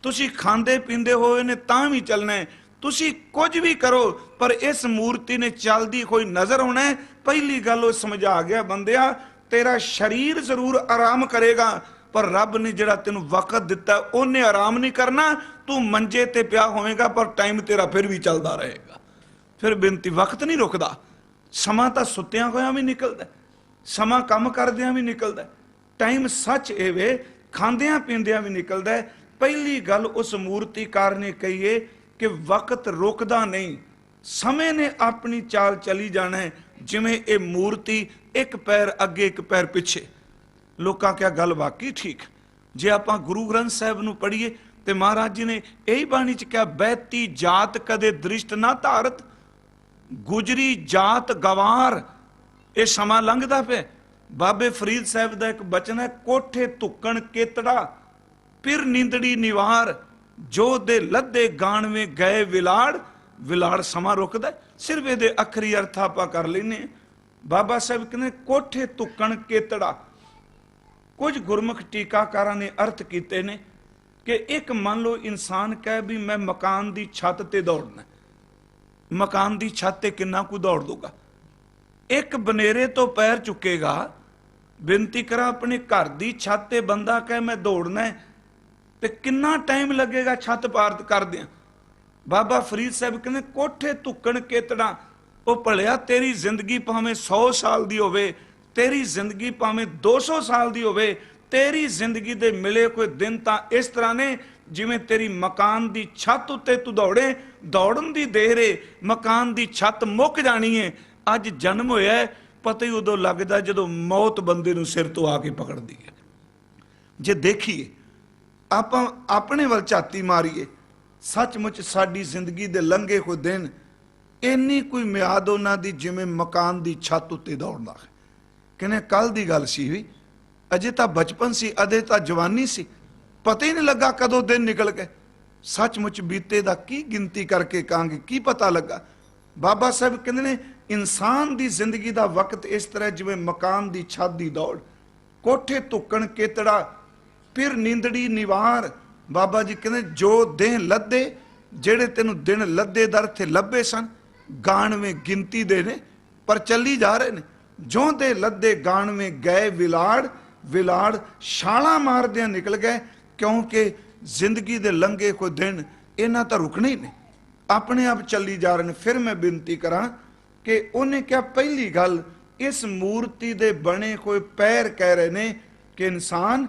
ਤੁਸੀਂ ਖਾਂਦੇ ਪੀਂਦੇ ਹੋ ਇਹਨੇ ਤਾਂ ਵੀ ਚੱਲਣਾ, ਤੁਸੀਂ ਕੁਝ ਵੀ ਕਰੋ ਪਰ ਇਸ ਮੂਰਤੀ ਨੇ ਚੱਲਦੀ ਹੋਈ ਨਜ਼ਰ ਆਉਣਾ। ਪਹਿਲੀ ਗੱਲ ਉਹ ਸਮਝਾ ਗਿਆ, ਬੰਦਿਆ ਤੇਰਾ ਸਰੀਰ ਜ਼ਰੂਰ ਆਰਾਮ ਕਰੇਗਾ ਪਰ ਰੱਬ ਨੇ ਜਿਹੜਾ ਤੈਨੂੰ ਵਕਤ ਦਿੱਤਾ ਉਹਨੇ ਆਰਾਮ ਨਹੀਂ ਕਰਨਾ। ਤੂੰ ਮੰਜੇ ਤੇ ਪਿਆ ਹੋਵੇਗਾ ਪਰ ਟਾਈਮ ਤੇਰਾ ਫਿਰ ਵੀ ਚੱਲਦਾ ਰਹੇਗਾ। ਫਿਰ ਬੇਨਤੀ, ਵਕਤ ਨਹੀਂ ਰੁਕਦਾ, ਸਮਾਂ ਤਾਂ ਸੁੱਤਿਆਂ ਹੋਇਆਂ ਵੀ ਨਿਕਲਦਾ, ਸਮਾਂ ਕੰਮ ਕਰਦਿਆਂ ਵੀ ਨਿਕਲਦਾ, ਟਾਈਮ ਸੱਚ ਇਹ ਵੇ ਖਾਂਦਿਆਂ ਪੀਂਦਿਆਂ ਵੀ ਨਿਕਲਦਾ। ਪਹਿਲੀ ਗੱਲ ਉਸ ਮੂਰਤੀਕਾਰ ਨੇ ਕਹੀਏ ਕਿ ਵਕਤ ਰੁਕਦਾ ਨਹੀਂ, ਸਮੇਂ ਨੇ ਆਪਣੀ ਚਾਲ ਚਲੀ ਜਾਣਾ ਹੈ। ਜਿਵੇਂ ਇਹ ਮੂਰਤੀ ਇੱਕ ਪੈਰ ਅੱਗੇ ਇੱਕ ਪੈਰ ਪਿੱਛੇ। ਲੋਕਾਂ ਕਿਹਾ ਗੱਲ ਵਾਕਈ ਠੀਕ। ਜੇ ਆਪਾਂ ਗੁਰੂ ਗ੍ਰੰਥ ਸਾਹਿਬ ਨੂੰ ਪੜ੍ਹੀਏ ਤੇ ਮਹਾਰਾਜ ਜੀ ਨੇ ਇਹੀ ਬਾਣੀ ਚ ਕਿਹਾ, ਬਹਿਤੀ ਜਾਤ ਕਦੇ ਦ੍ਰਿਸ਼ਟ ਨਾ ਧਾਰਤ, ਗੁਜਰੀ ਜਾਤ ਗਵਾਰ। ਇਹ ਸਮਾਂ ਲੰਘਦਾ ਪਿਆ। ਬਾਬੇ ਫਰੀਦ ਸਾਹਿਬ ਦਾ ਇੱਕ ਬਚਨ ਹੈ, ਕੋਠੇ ਧੁੱਕਣ ਕੇਤੜਾ ਫਿਰ ਨੀਂਦੜੀ ਨਿਵਾਰ, ਜੋ ਦੇ ਲੱਦੇ ਗਾਣਵੇਂ ਗਏ ਵਿਲਾੜ। ਵਿਲਾੜ ਸਮਾਂ ਰੁਕਦਾ। ਸਿਰਫ ਇਹਦੇ ਅੱਖਰੀ ਅਰਥ ਆਪਾਂ ਕਰ ਲੈਨੇ। ਬਾਬਾ ਸਾਹਿਬ ਕਹਿੰਦੇ ਕੋਠੇ ਧੁੱਕਣ ਕੇਤੜਾ। ਕੁਝ ਗੁਰਮੁਖ ਟੀਕਾਕਾਰਾਂ ਨੇ ਅਰਥ ਕੀਤੇ ਨੇ ਕਿ ਇੱਕ ਮੰਨ ਲਓ ਇਨਸਾਨ ਕਹੇ ਵੀ ਮੈਂ ਮਕਾਨ ਦੀ ਛੱਤ ਤੇ ਦੌੜਨਾ, ਮਕਾਨ ਦੀ ਛੱਤ ਤੇ ਕਿੰਨਾ ਕੁ ਦੌੜ ਦੂਗਾ। ਇੱਕ ਬਨੇਰੇ ਤੋਂ ਪੈਰ ਚੁੱਕੇਗਾ। ਬੇਨਤੀ ਕਰਾਂ, ਆਪਣੇ ਘਰ ਦੀ ਛੱਤ ਤੇ ਬੰਦਾ ਕਹੇ ਮੈਂ ਦੌੜਨਾ ਹੈ ਤੇ ਕਿੰਨਾ ਟਾਈਮ ਲੱਗੇਗਾ ਛੱਤ ਪਾਰ ਕਰਦਿਆਂ। ਬਾਬਾ ਫਰੀਦ ਸਾਹਿਬ ਕਹਿੰਦੇ ਕੋਠੇ ਧੁੱਕਣ ਕੇਤੜਾ। ਉਹ ਭਲਿਆ ਤੇਰੀ ਜ਼ਿੰਦਗੀ ਭਾਵੇਂ 100 ਸਾਲ ਦੀ ਹੋਵੇ, ਤੇਰੀ ਜ਼ਿੰਦਗੀ ਭਾਵੇਂ 200 ਸਾਲ ਦੀ ਹੋਵੇ, ਤੇਰੀ ਜ਼ਿੰਦਗੀ ਦੇ ਮਿਲੇ ਕੋਈ ਦਿਨ ਤਾਂ ਇਸ ਤਰ੍ਹਾਂ ਨੇ ਜਿਵੇਂ ਤੇਰੀ ਮਕਾਨ ਦੀ ਛੱਤ ਉੱਤੇ ਤੂੰ ਦੌੜੇ। ਦੌੜਨ ਦੀ ਦੇਰ ਏ, ਮਕਾਨ ਦੀ ਛੱਤ ਮੁੱਕ ਜਾਣੀ ਏ। ਅੱਜ ਜਨਮ ਹੋਇਆ, ਪਤਾ ਹੀ ਉਦੋਂ ਲੱਗਦਾ ਜਦੋਂ ਮੌਤ ਬੰਦੇ ਨੂੰ ਸਿਰ ਤੋਂ ਆ ਕੇ ਪਕੜਦੀ ਹੈ। ਜੇ ਦੇਖੀਏ ਆਪਾਂ ਆਪਣੇ ਵੱਲ ਝਾਤੀ ਮਾਰੀਏ, ਸੱਚਮੁੱਚ ਸਾਡੀ ਜ਼ਿੰਦਗੀ ਦੇ ਲੰਘੇ ਹੋਏ ਦਿਨ ਇੰਨੀ ਕੋਈ ਮਿਆਦ ਉਹਨਾਂ ਦੀ ਜਿਵੇਂ ਮਕਾਨ ਦੀ ਛੱਤ ਉੱਤੇ ਦੌੜਦਾ ਹੈ। ਕਹਿੰਦੇ ਕੱਲ ਦੀ ਗੱਲ ਸੀ ਵੀ, ਅਜੇ ਤਾਂ ਬਚਪਨ ਸੀ, ਅਜੇ ਤਾਂ ਜਵਾਨੀ ਸੀ, ਪਤਾ ਹੀ ਨਹੀਂ ਲੱਗਾ ਕਦੋਂ ਦਿਨ ਨਿਕਲ ਗਏ। ਸੱਚਮੁੱਚ ਬੀਤੇ ਦਾ ਕੀ ਗਿਣਤੀ ਕਰਕੇ ਕਹਾਂਗੇ, ਕੀ ਪਤਾ ਲੱਗਾ। ਬਾਬਾ ਸਾਹਿਬ ਕਹਿੰਦੇ ਨੇ ਇਨਸਾਨ ਦੀ ਜ਼ਿੰਦਗੀ ਦਾ ਵਕਤ ਇਸ ਤਰ੍ਹਾਂ ਜਿਵੇਂ ਮਕਾਨ ਦੀ ਛੱਤ ਦੀ ਦੌੜ। ਕੋਠੇ ਧੁੱਕਣ ਕੇਤੜਾ ਫਿਰ ਨੀਂਦੜੀ ਨਿਵਾਰ। ਬਾਬਾ ਜੀ ਕਹਿੰਦੇ ਜੋ ਦਿਨ ਲੱਦੇ, ਜਿਹੜੇ ਤੈਨੂੰ ਦਿਨ ਲੱਦੇ ਦਰ ਤੇ ਲੱਭੇ ਸਨ, ਗਾਣਵੇਂ ਗਿਣਤੀ ਦੇ ਨੇ ਪਰ ਚੱਲੀ ਜਾ ਰਹੇ ਨੇ। ਜੋ ਦੇ ਲੱਦੇ ਗਾਣਵੇਂ ਗਏ ਵਿਲਾੜ। ਵਿਲਾੜ ਛਾਲਾਂ ਮਾਰਦਿਆਂ ਨਿਕਲ ਗਏ, ਕਿਉਂਕਿ ਜ਼ਿੰਦਗੀ ਦੇ ਲੰਘੇ ਕੋਈ ਦਿਨ ਇਹਨਾਂ ਤਾਂ ਰੁਕਣੇ ਹੀ ਨਹੀਂ, ਆਪਣੇ ਆਪ ਚੱਲੀ ਜਾ ਰਹੇ ਨੇ। ਫਿਰ ਮੈਂ ਬੇਨਤੀ ਕਰਾਂ ਕਿ ਉਹਨੇ ਕਿਹਾ ਪਹਿਲੀ ਗੱਲ, ਇਸ ਮੂਰਤੀ ਦੇ ਬਣੇ ਹੋਏ ਪੈਰ ਕਹਿ ਰਹੇ ਨੇ ਕਿ ਇਨਸਾਨ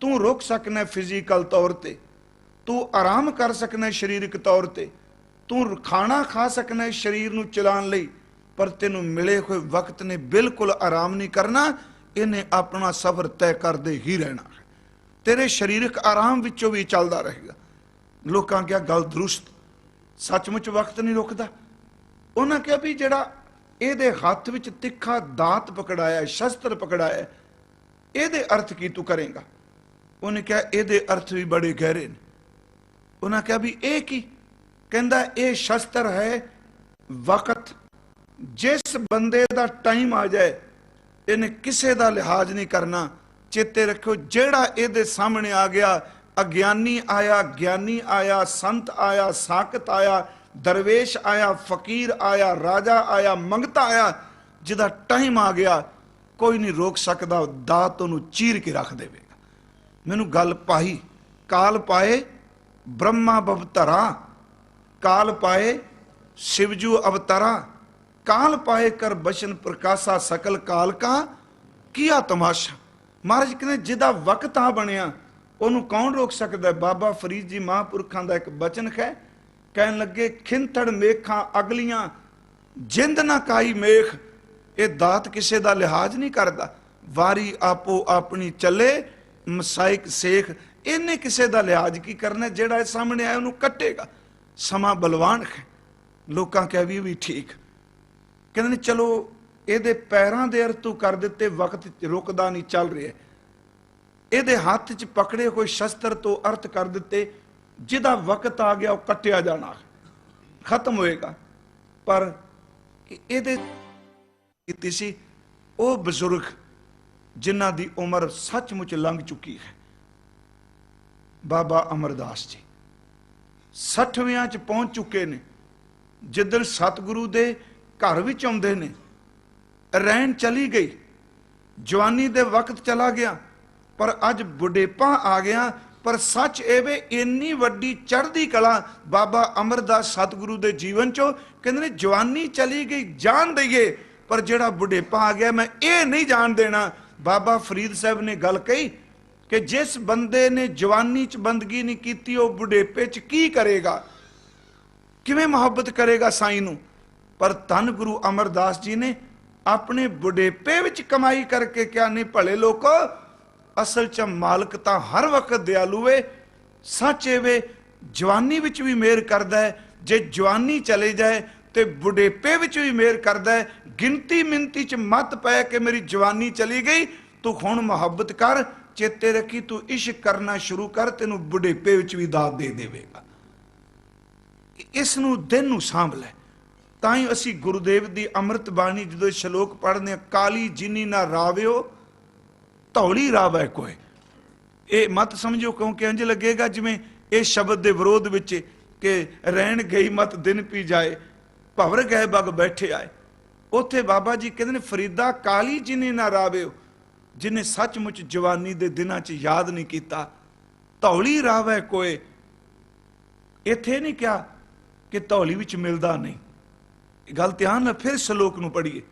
ਤੂੰ ਰੁਕ ਸਕਣਾ ਫਿਜ਼ੀਕਲ ਤੌਰ ਤੇ, ਤੂੰ ਆਰਾਮ ਕਰ ਸਕਣਾ ਸਰੀਰਕ ਤੌਰ ਤੇ, ਤੂੰ ਖਾਣਾ ਖਾ ਸਕਣਾ ਸਰੀਰ ਨੂੰ ਚਲਾਉਣ ਲਈ, पर तेनों मिले हुए वक्त ने बिल्कुल आराम नहीं करना, इन्हें अपना सफर तय करते ही रहना है। तेरे शरीरक आराम विचों भी चलता रहेगा। लोगों क्या गल दुरुस्त, सचमुच वक्त नहीं रुकता। उन्हें क्या भी जड़ा ਇਹਦੇ हथ विच तिखा दात पकड़ाया, शस्त्र पकड़ाया, ਇਹਦੇ अर्थ की तू करेगा? उन्हें क्या ਇਹਦੇ अर्थ भी बड़े गहरे ने। उन्हें क्या भी ਇਹ की कहता, ये शस्त्र है वक्त। जिस बंदे का टाइम आ जाए इन्हें किसी का लिहाज नहीं करना। चेते रखो, जेड़ा ਇਹਦੇ सामने आ गया, अज्ञानी आया, ज्ञानी आया, संत आया, साकत आया, दरवेश आया, फकीर आया, राजा आया, मंगता आया, जिदा टाइम आ गया कोई नहीं रोक सकता, दात उन्होंने चीर के रख देगा। मैनू गल पाई, काल पाए ब्रह्मा बवतरा, काल पाए शिवजू अवतरा, काल पाए कर बशन प्रकाशा, सकल काल का किया तमाशा। महाराज कहते जिदा वक्त आ बनया उन्होंने कौन रोक सकता है? बाबा फरीद जी महापुरखों का एक बचन है, कहन लगे खिंथड़ मेखा अगलियां जिंद ना काई मेख। ये दात किसी का लिहाज नहीं करता, वारी आपो अपनी चले मसाइक सेख। इन्हें किसी का लिहाज की करना, जेड़ा सामने आया उन्होंने कटेगा। समा बलवान है, लोगों क्या भी ठीक कहते चलो ये पैरों के अर्थू कर दिते, वक्त रुकदा नहीं चल रहा। ये हाथ च पकड़े हुए शस्त्र तो अर्थ कर दिते, जिदा वक्त आ गया वह कटिया जाना, खत्म होएगा। पर ये सी वो बजुर्ग जिन्हां दी उम्र सचमुच लंघ चुकी है। बाबा अमरदास जी 60वियां च पहुंच चुके ने। जिदन सतगुरु दे घर विच आउंदे ने, रैन चली गई, जवानी दे वक्त चला गया, पर अज बुढ़ेपा आ गया। पर सच एवे इन्नी वड्डी चढ़दी कला बाबा अमरदास सतगुरु दे जीवन चो कहंदे ने जवानी चली गई जान दईए, पर जेड़ा बुढ़ेपा आ गया मैं ये नहीं जान देना। बाबा फरीद साहब ने गल कही कि जिस बंदे ने जवानी च बंदगी नहीं की वह बुढ़ेपे च की करेगा, किवें मुहब्बत करेगा साईं नूं। पर धन गुरु अमरदास जी ने अपने बुढ़ेपे विच कमाई करके क्या नहीं, भले लोको असल च मालक तां हर वक्त दयालु है। सच एवे जवानी विच भी मेहर करदा है, जे जवानी चले जाए तो बुढ़ेपे विच भी मेहर करदा है। गिनती मिनती च मत पै कि मेरी जवानी चली गई, तू हुण मुहब्बत कर, चेते रखी तू इश्क करना शुरू कर, तेनू बुढ़ेपे विच भी दात दे देवेगा। इस नूं दिन नूं सांभ लै। तां ही असीं गुरुदेव दी अमृत बाणी जदों श्लोक पढ़ने, काली जिनी ना राविओ धौली रावै कोय। ये मत समझो क्योंकि इंज लगेगा जिवें इस शब्द के विरोध विच कि रैन गई मत दिन पी जाए, भवर गए बग बैठे आए। उत्थे बाबा जी कहते हैं फरीदा काली जिन्हें ना राविओ, जिन्हें सचमुच जवानी के दिनों च याद नहीं किया, धौली रावै कोय। इत्थे नहीं क्या कि धौली विच मिलदा नहीं, गल ध्यान नाल फिर श्लोक नूं पढ़िए।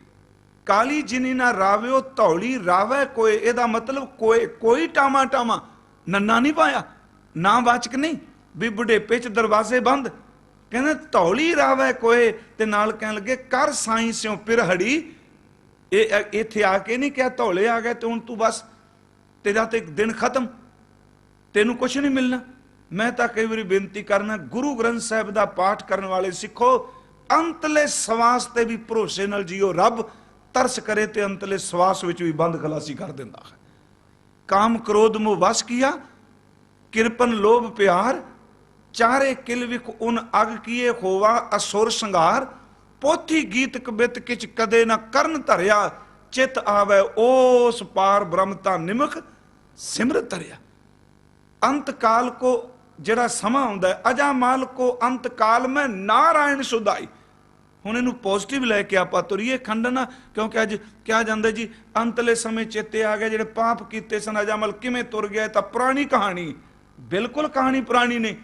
काली जिनी ना राविओ धौली रावै कोय, एदा मतलब कोई कोई टामा टामा नन्ना नहीं पाया, ना वाचक नहीं भी बुढ़ेपे च दरवाजे बंद। कहने धौली रावै कोय ते नाल कहन लगे कर साईं स्यों पिरहड़ी। इत्थे आके नहीं क्या धौले आ गए तो हुण तू बस तेरा तो एक दिन खत्म, तेनू कुछ नहीं मिलना। मैं तो कई बार बेनती करना, गुरु ग्रंथ साहिब का पाठ करने वाले सिखो, अंतले सवास ते भी भरोसे नाल जियो। रब तरस करे तो अंतले सवास विच भी बंद खलासी कर दिंदा है। काम क्रोध मोह वश किया, किरपन लोभ प्यार, चारे किल विख उन अग किए होवा असुर संघार। पोथी गीत कबित किच कदे न करन धरिया, चित आवे ओस पार ब्रह्मता निमख सिमरत धरिया। अंत काल को जड़ा समा आउंदा है, अजा माल को अंत काल में नारायण सुधाई। हुण इनू पॉजिटिव लैके आपां तुरीए, खंडना क्योंकि अज क्या जांदा जी अंतले समय चेते आ गए जिहड़े पाप कीते सन, अजामल किवें तुर गया। तां पुरानी कहानी, बिल्कुल कहानी पुरानी नहीं।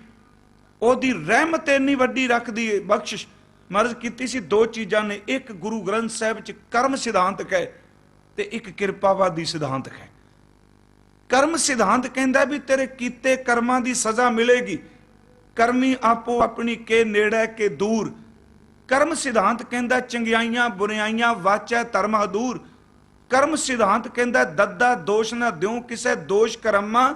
ओदी रहमत इन्नी वड्डी रखदी है, बख्शिश महाराज कीती सी। दो चीज़ां ने, एक गुरु ग्रंथ साहिब च कर्म सिद्धांत है ते एक किरपावादी सिद्धांत है। कर्म सिद्धांत कहता भी तेरे कीते कर्मां दी सज़ा मिलेगी। कर्मी आपो अपनी के नेड़े के दूर, ਕਰਮ ਸਿਧਾਂਤ ਕਹਿੰਦਾ ਚੰਗਿਆਈਆਂ ਬੁਰਿਆਈਆਂ ਵਾਚੈ ਧਰਮ ਹਦੂਰ। ਕਰਮ ਸਿਧਾਂਤ ਕਹਿੰਦਾ ਦੱਦਾ ਦੋਸ਼ ਨਾ ਦਿਉ ਕਿਸੇ ਦੋਸ਼ ਕਰਮਾਂ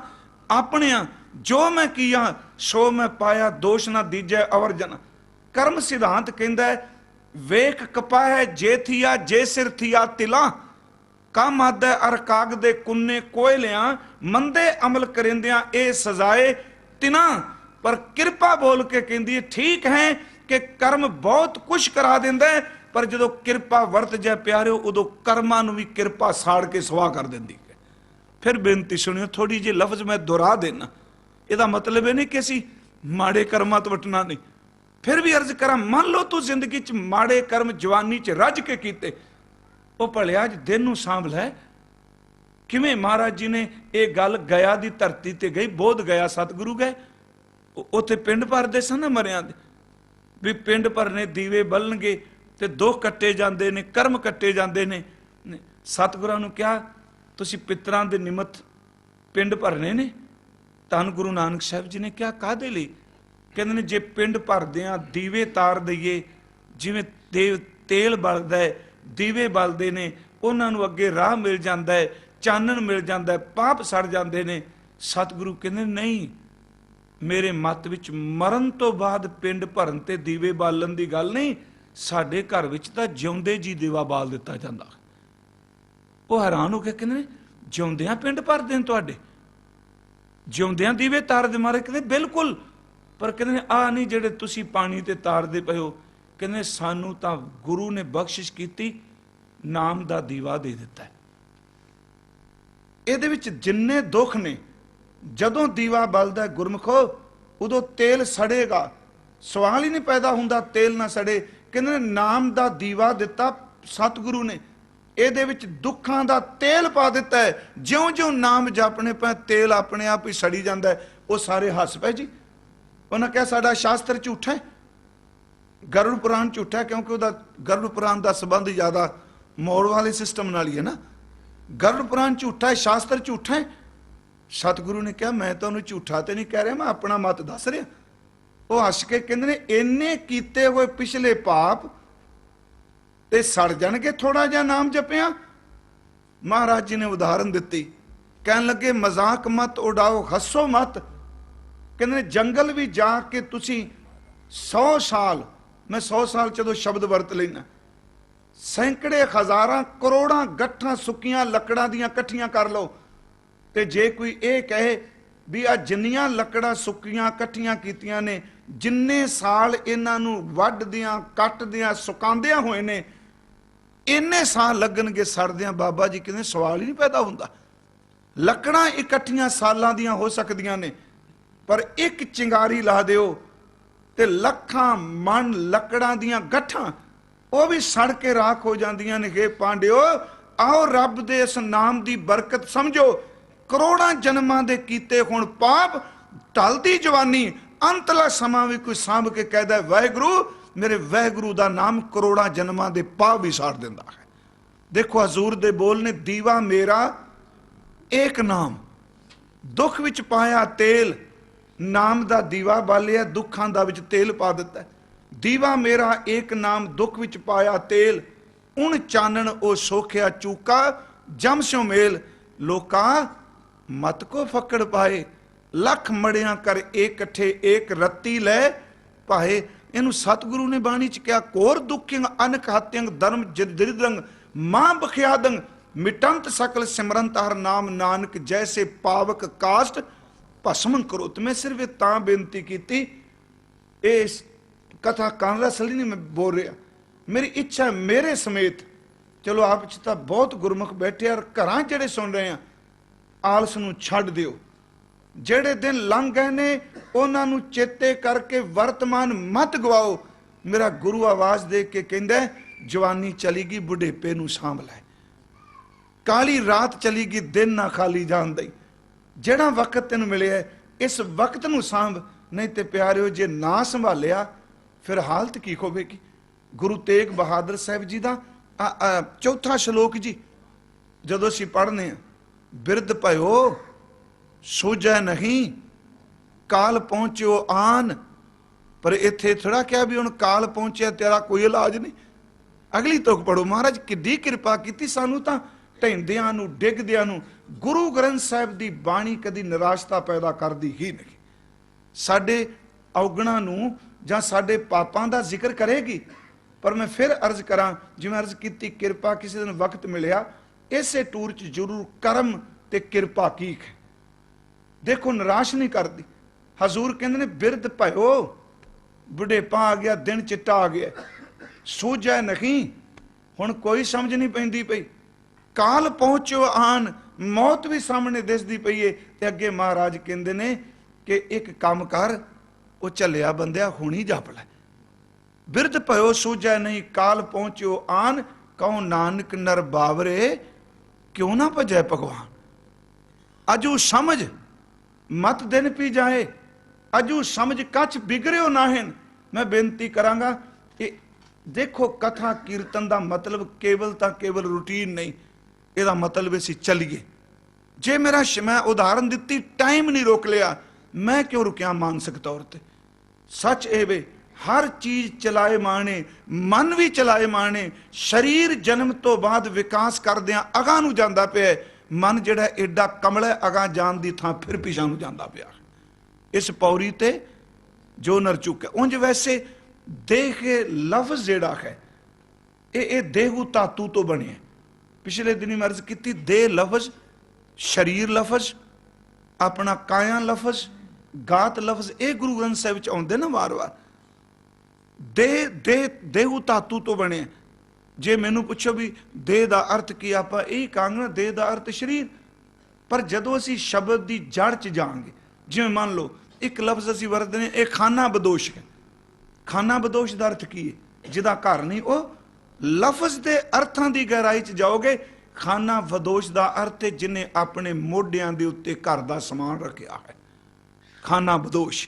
ਆਪਣਿਆਂ, ਜੋ ਮੈਂ ਕੀਆ ਸੋ ਮੈਂ ਪਾਇਆ ਦੋਸ਼ ਨਾ ਦੀਜੈ ਅਵਰ ਜਨ। ਕਰਮ ਸਿਧਾਂਤ ਕਹਿੰਦਾ ਵੇਖ ਕਪਾਹੈ ਜੇ ਥੀਆ ਜੇ ਸਿਰ ਥੀਆ ਤਿਲਾਂ, ਕੰਮ ਆਦੈ ਅਰ ਕਾਗ ਦੇ ਕੁੰਨੇ ਕੋਇਲਿਆਂ, ਮੰਦੇ ਅਮਲ ਕਰਿੰਦਿਆਂ ਇਹ ਸਜ਼ਾਏ ਤਿਨਾ। ਪਰ ਕਿਰਪਾ ਬੋਲ ਕੇ ਕਹਿੰਦੀ ਹੈ ਠੀਕ ਹੈ ਕਿ ਕਰਮ ਬਹੁਤ ਕੁਛ ਕਰਾ ਦਿੰਦਾ, ਪਰ ਜਦੋਂ ਕਿਰਪਾ ਵਰਤ ਜਾ ਪਿਆਰਿਓ ਉਦੋਂ ਕਰਮਾਂ ਨੂੰ ਵੀ ਕਿਰਪਾ ਸਾੜ ਕੇ ਸਵਾਹ ਕਰ ਦਿੰਦੀ ਹੈ। ਫਿਰ ਬੇਨਤੀ ਸੁਣਿਓ, ਥੋੜੀ ਜਿਹੀ ਲਫ਼ਜ਼ ਮੈਂ ਦੁਹਰਾ ਦੇਣਾ, ਇਹਦਾ ਮਤਲਬ ਇਹ ਨਹੀਂ ਕਿ ਅਸੀਂ ਮਾੜੇ ਕਰਮਾਂ ਤੋਂ ਵਟਣਾ ਨਹੀਂ। ਫਿਰ ਵੀ ਅਰਜ਼ ਕਰਾਂ, ਮੰਨ ਲਓ ਤੂੰ ਜ਼ਿੰਦਗੀ 'ਚ ਮਾੜੇ ਕਰਮ ਜਵਾਨੀ 'ਚ ਰੱਜ ਕੇ ਕੀਤੇ, ਉਹ ਭਲਿਆ ਅੱਜ ਦਿਨ ਨੂੰ ਸਾਂਭ ਲੈ। ਕਿਵੇਂ ਮਹਾਰਾਜ ਜੀ ਨੇ ਇਹ ਗੱਲ ਗਿਆ ਦੀ ਧਰਤੀ ਤੇ ਗਈ, ਬੋਧ ਗਿਆ ਸਤਿਗੁਰੂ ਗਏ, ਉੱਥੇ ਪਿੰਡ ਭਰਦੇ ਸਨ ਮਰਿਆਂ ਦੇ, ਵੀ ਪਿੰਡ ਭਰਨੇ ਦੀਵੇ ਬਲਣਗੇ ਤੇ ਦੁੱਖ ਕੱਟੇ ਜਾਂਦੇ ਨੇ, ਕਰਮ ਕੱਟੇ ਜਾਂਦੇ ਨੇ। ਸਤਿਗੁਰਾਂ ਨੂੰ ਕਿਹਾ ਤੁਸੀਂ ਪਿੱਤਰਾਂ ਦੇ ਨਿਮਤ ਪਿੰਡ ਭਰਨੇ ਨੇ। ਧੰਨ ਗੁਰੂ ਨਾਨਕ ਸਾਹਿਬ ਜੀ ਨੇ ਕਿਹਾ ਕਾਹਦੇ ਲਈ? ਕਹਿੰਦੇ ਨੇ ਜੇ ਪਿੰਡ ਭਰਦੇ ਆ ਦੀਵੇ ਤਾਰ ਦਈਏ, ਜਿਵੇਂ ਤੇਲ ਬਲਦਾ ਹੈ, ਦੀਵੇ ਬਲਦੇ ਨੇ, ਉਹਨਾਂ ਨੂੰ ਅੱਗੇ ਰਾਹ ਮਿਲ ਜਾਂਦਾ ਹੈ, ਚਾਨਣ ਮਿਲ ਜਾਂਦਾ ਹੈ, ਪਾਪ ਸੜ ਜਾਂਦੇ ਨੇ। ਸਤਿਗੁਰੂ ਕਹਿੰਦੇ ਨਹੀਂ, ਮੇਰੇ ਮੱਤ ਵਿੱਚ ਮਰਨ ਤੋਂ ਬਾਅਦ ਪਿੰਡ ਭਰਨ ਤੇ ਦੀਵੇ ਬਾਲਣ ਦੀ ਗੱਲ ਨਹੀਂ, ਸਾਡੇ ਘਰ ਵਿੱਚ ਤਾਂ ਜਿਉਂਦੇ ਜੀ ਦੀਵਾ ਬਾਲ ਦਿੱਤਾ ਜਾਂਦਾ। ਉਹ ਹੈਰਾਨ ਹੋ ਕੇ ਕਹਿੰਦੇ ਨੇ ਜਿਉਂਦਿਆਂ ਪਿੰਡ ਭਰਦੇ ਨੇ ਤੁਹਾਡੇ, ਜਿਉਂਦਿਆਂ ਦੀਵੇ ਤਾਰਦੇ? ਮਾਰੇ ਕਹਿੰਦੇ ਬਿਲਕੁਲ, ਪਰ ਕਹਿੰਦੇ ਨੇ ਆਹ ਨਹੀਂ ਜਿਹੜੇ ਤੁਸੀਂ ਪਾਣੀ ਤੇ ਤਾਰਦੇ ਪਏ ਹੋ। ਕਹਿੰਦੇ ਸਾਨੂੰ ਤਾਂ ਗੁਰੂ ਨੇ ਬਖਸ਼ਿਸ਼ ਕੀਤੀ, ਨਾਮ ਦਾ ਦੀਵਾ ਦੇ ਦਿੱਤਾ। ਇਹਦੇ ਵਿੱਚ ਜਿੰਨੇ ਦੁੱਖ ਨੇ, ਜਦੋਂ ਦੀਵਾ ਬਲਦਾ ਗੁਰਮਖੋ ਉਦੋਂ ਤੇਲ ਸੜੇਗਾ, ਸਵਾਲ ਹੀ ਨਹੀਂ ਪੈਦਾ ਹੁੰਦਾ ਤੇਲ ਨਾ ਸੜੇ। ਕਹਿੰਦੇ ਨੇ ਨਾਮ ਦਾ ਦੀਵਾ ਦਿੱਤਾ ਸਤਿਗੁਰੂ ਨੇ, ਇਹਦੇ ਵਿੱਚ ਦੁੱਖਾਂ ਦਾ ਤੇਲ ਪਾ ਦਿੱਤਾ ਹੈ। ਜਿਉਂ-ਜਿਉਂ ਨਾਮ ਜਪਣੇ ਪਏ ਤੇਲ ਆਪਣੇ ਆਪ ਹੀ ਸੜੀ ਜਾਂਦਾ ਹੈ। ਉਹ ਸਾਰੇ ਹੱਸ ਪਏ ਜੀ। ਉਹਨਾਂ ਕਿਹਾ ਸਾਡਾ ਸ਼ਾਸਤਰ ਝੂਠਾ ਹੈ, ਗਰੁੜ ਪੁਰਾਣ ਝੂਠਾ ਹੈ, ਕਿਉਂਕਿ ਉਹਦਾ ਗਰੁੜ ਪੁਰਾਣ ਦਾ ਸੰਬੰਧ ਜ਼ਿਆਦਾ ਮੋੜ ਵਾਲੇ ਸਿਸਟਮ ਨਾਲ ਹੀ ਹੈ ਨਾ। ਗਰੁੜ ਪੁਰਾਣ ਝੂਠਾ ਹੈ, ਸ਼ਾਸਤਰ ਝੂਠਾ ਹੈ। ਸਤਿਗੁਰੂ ਨੇ ਕਿਹਾ ਮੈਂ ਤੁਹਾਨੂੰ ਝੂਠਾ ਤੇ ਨਹੀਂ ਕਹਿ ਰਿਹਾ, ਮੈਂ ਆਪਣਾ ਮਤ ਦੱਸ ਰਿਹਾ। ਉਹ ਹੱਸ ਕੇ ਕਹਿੰਦੇ ਨੇ ਇੰਨੇ ਕੀਤੇ ਹੋਏ ਪਿਛਲੇ ਪਾਪ ਤੇ ਸੜ ਜਾਣਗੇ ਥੋੜਾ ਜਿਹਾ ਨਾਮ ਜਪਿਆ। ਮਹਾਰਾਜ ਜੀ ਨੇ ਉਦਾਹਰਨ ਦਿੱਤੀ, ਕਹਿਣ ਲੱਗੇ ਮਜ਼ਾਕ ਮਤ ਉਡਾਓ, ਹੱਸੋ ਮਤ। ਕਹਿੰਦੇ ਨੇ ਜੰਗਲ ਵੀ ਜਾ ਕੇ ਤੁਸੀਂ 100 ਸਾਲ, ਮੈਂ 100 ਸਾਲ ਜਦੋਂ ਸ਼ਬਦ ਵਰਤ ਲੈਣਾ, ਸੈਂਕੜੇ ਹਜ਼ਾਰਾਂ ਕਰੋੜਾਂ ਗੱਠਾਂ ਸੁੱਕੀਆਂ ਲੱਕੜਾਂ ਦੀਆਂ ਇਕੱਠੀਆਂ ਕਰ ਲਓ, ਤੇ ਜੇ ਕੋਈ ਇਹ ਕਹੇ ਵੀ ਆ ਜਿੰਨੀਆਂ ਲੱਕੜਾਂ ਸੁੱਕੀਆਂ ਇਕੱਠੀਆਂ ਕੀਤੀਆਂ ਨੇ, ਜਿੰਨੇ ਸਾਲ ਇਹਨਾਂ ਨੂੰ ਵੱਢਦਿਆਂ ਕੱਟਦਿਆਂ ਸੁਕਾਉਂਦਿਆਂ ਹੋਏ ਨੇ, ਇੰਨੇ ਸਾਲ ਲੱਗਣਗੇ ਸੜਦਿਆਂ। ਬਾਬਾ ਜੀ ਕਹਿੰਦੇ ਸਵਾਲ ਹੀ ਨਹੀਂ ਪੈਦਾ ਹੁੰਦਾ। ਲੱਕੜਾਂ ਇਕੱਠੀਆਂ ਸਾਲਾਂ ਦੀਆਂ ਹੋ ਸਕਦੀਆਂ ਨੇ, ਪਰ ਇੱਕ ਚਿੰਗਾਰੀ ਲਾ ਦਿਓ ਤੇ ਲੱਖਾਂ ਮਣ ਲੱਕੜਾਂ ਦੀਆਂ ਗੱਠਾਂ ਉਹ ਵੀ ਸੜ ਕੇ ਰਾਖ ਹੋ ਜਾਂਦੀਆਂ ਨੇ। ਗੇ ਪਾਂਡਿਓ, ਆਓ ਰੱਬ ਦੇ ਇਸ ਨਾਮ ਦੀ ਬਰਕਤ ਸਮਝੋ। ਕਰੋੜਾਂ ਜਨਮਾਂ ਦੇ ਕੀਤੇ ਹੁਣ ਪਾਪ, ਢਲਦੀ ਜਵਾਨੀ, ਅੰਤਲਾ ਸਮਾਂ ਵੀ ਕੋਈ ਸਾਂਭ ਕੇ ਕਹਿਦਾ ਵਾਹਿਗੁਰੂ, ਮੇਰੇ ਵਾਹਿਗੁਰੂ ਦਾ ਨਾਮ ਕਰੋੜਾਂ ਜਨਮਾਂ ਦੇ ਪਾਪ ਵੀ ਸਾੜ ਦਿੰਦਾ ਹੈ। ਦੇਖੋ ਹਜ਼ੂਰ ਦੇ ਬੋਲ ਨੇ, ਦੀਵਾ ਮੇਰਾ ਏਕ ਨਾਮ, ਦੁੱਖ ਵਿੱਚ ਪਾਇਆ ਤੇਲ, ਨਾਮ ਦਾ ਦੀਵਾ ਬਾਲਿਆ, ਦੁੱਖਾਂ ਦਾ ਵਿੱਚ ਤੇਲ ਪਾ ਦਿੱਤਾ। ਦੀਵਾ ਮੇਰਾ ਏਕ ਨਾਮ, ਦੁੱਖ ਵਿੱਚ ਪਾਇਆ ਤੇਲ, ਉਣ ਚਾਨਣ ਉਹ ਸੋਖਿਆ ਚੂਕਾ, ਜਮ ਸਿਉ ਮੇਲ, ਲੋਕਾ ਮਤ ਕੋ ਫੱਕੜ ਪਾਏ, ਲੱਖ ਮੜਿਆਂ ਕਰ ਇਕੱਠੇ ਏਕ ਰੱਤੀ ਲੈ ਭਾਏ। ਇਹਨੂੰ ਸਤਿਗੁਰੂ ਨੇ ਬਾਣੀ ਚ ਕਿਹਾ, ਕੋਰ ਦੁਖਿੰਗ ਅਨਕ ਹਤਿਅੰਗ ਧਰਮ ਦਰਿਦਰੰਗ ਮਾਂ ਬਖਿਆਦੰਗ, ਮਿਟੰਤ ਸਕਲ ਸਿਮਰੰਤ ਹਰ ਨਾਮ ਨਾਨਕ, ਜੈਸੇ ਪਾਵਕ ਕਾਸ਼ਟ ਭਸਮਨ ਕਰੋ। ਤੇ ਮੈਂ ਸਿਰਫ ਤਾਂ ਬੇਨਤੀ ਕੀਤੀ, ਇਸ ਕਥਾ ਕਾਂਗਲਾ ਸਲੀ ਨਹੀਂ ਮੈਂ ਬੋਲ ਰਿਹਾ, ਮੇਰੀ ਇੱਛਾ ਮੇਰੇ ਸਮੇਤ, ਚਲੋ ਆਪ ਚ ਤਾਂ ਬਹੁਤ ਗੁਰਮੁਖ ਬੈਠੇ ਔਰ ਘਰਾਂ ਜਿਹੜੇ ਸੁਣ ਰਹੇ ਆ, ਆਲਸ ਨੂੰ ਛੱਡ ਦਿਓ। ਜਿਹੜੇ ਦਿਨ ਲੰਘ ਗਏ ਨੇ ਉਹਨਾਂ ਨੂੰ ਚੇਤੇ ਕਰਕੇ ਵਰਤਮਾਨ ਮਤ ਗਵਾਓ। ਮੇਰਾ ਗੁਰੂ ਆਵਾਜ਼ ਦੇ ਕੇ ਕਹਿੰਦਾ, ਜਵਾਨੀ ਚਲੀ ਗਈ ਬੁਢੇਪੇ ਨੂੰ ਸਾਂਭ ਲੈ, ਕਾਲੀ ਰਾਤ ਚਲੀ ਗਈ ਦਿਨ ਨਾ ਖਾਲੀ ਜਾਣ ਦਈ। ਜਿਹੜਾ ਵਕਤ ਤੈਨੂੰ ਮਿਲਿਆ ਇਸ ਵਕਤ ਨੂੰ ਸਾਂਭ, ਨਹੀਂ ਤੇ ਪਿਆਰਿਓ ਜੇ ਨਾ ਸੰਭਾਲਿਆ ਫਿਰ ਹਾਲਤ ਕੀ ਹੋਵੇਗੀ। ਗੁਰੂ ਤੇਗ ਬਹਾਦਰ ਸਾਹਿਬ ਜੀ ਦਾ ਚੌਥਾ ਸ਼ਲੋਕ ਜੀ ਜਦੋਂ ਅਸੀਂ ਪੜ੍ਹਨੇ ਆ, ਬਿਰਧ ਭਇਓ ਸੋਝੈ ਨਹੀਂ, ਕਾਲ ਪਹੁੰਚਿਓ ਆਨ, पर इत्थे थोड़ा क्या भी हुण काल पहुंचिया तेरा कोई इलाज नहीं। अगली तुक पढ़ो, महाराज किड्डी किरपा की सानू तां ढहिंदियां नूं डिगदियां नूं गुरु ग्रंथ साहिब दी बाणी कदी निराशता पैदा करदी ही नहीं। साडे औगणा नूं जां साडे पापां दा जिक्र करेगी। पर मैं फिर अर्ज करा, जिवें अर्ज की किरपा किसी दिन वक्त मिलिया इसे टूर च जरूर कर्म ते किरपा की है। देखो निराश नहीं करती। हजूर कहते ने बिरध भयो, बुढ़ेपा आ गया, दिन चिट्टा आ गया, सूझै नहीं, हुण कोई समझ नहीं पैंदी पई, काल पहुंचो आन, मौत भी सामने दिसदी पई है। ते अगे महाराज कहते ने कि एक काम कर, वो चलिया बंदिया हुण ही जप लै। बिरध भयो सूझै नहीं, काल पहुंचो आन, कहो नानक नर बावरे, क्यों ना भजै भगवान। अजू समझ मत दिन पी जाए, अजू समझ कछ बिगड़ियो नाहिन। मैं बेनती करांगा कि देखो कथा कीर्तन का मतलब केवल तां केवल रूटीन नहीं, ਇਹਦਾ मतलब ਅਸੀਂ ਚੱਲੀਏ। जे मेरा मैं उदाहरण दी टाइम नहीं रोक लिया, मैं क्यों रुकिया मानसिक तौर पर। सच ए वे हर चीज चलाए माने, मन भी चलाए माने। शरीर जन्म तो बाद विकास करदियां अगां नूं जांदा पिया, मन जिहड़ा एडा कमला अगां जाण दी थां फिर पिछां नूं जांदा पिया। इस पौड़ी ते जो नर चुके उंज वैसे देह के लफ्ज जिहड़ा है ये देहू धातु तो बने। पिछले दिन मैं अर्ज की देह लफ्ज, शरीर लफ्ज, अपना काया लफ्ज, गात लफ्ज, ये गुरु ग्रंथ साहिब च आउंदे ना वार वार। देह देह देहू धातु तो बने। जे मैनू पुछो भी देह का अर्थ की, आप यही कहांगे देह का अर्थ शरीर। पर जदों असी शब्द की जड़ च जाएंगे, जिवें मान लो एक लफ्ज असी वरतते हैं, यह खाना बदोश है। खाना बदोश का अर्थ की है? जिदा घर नहीं, वह लफ्ज के अर्थां की गहराई च जाओगे। खाना बदोश का अर्थ है जिन्हें अपने मोढियां के उत्ते घर का समान रखा है, खाना बदोश।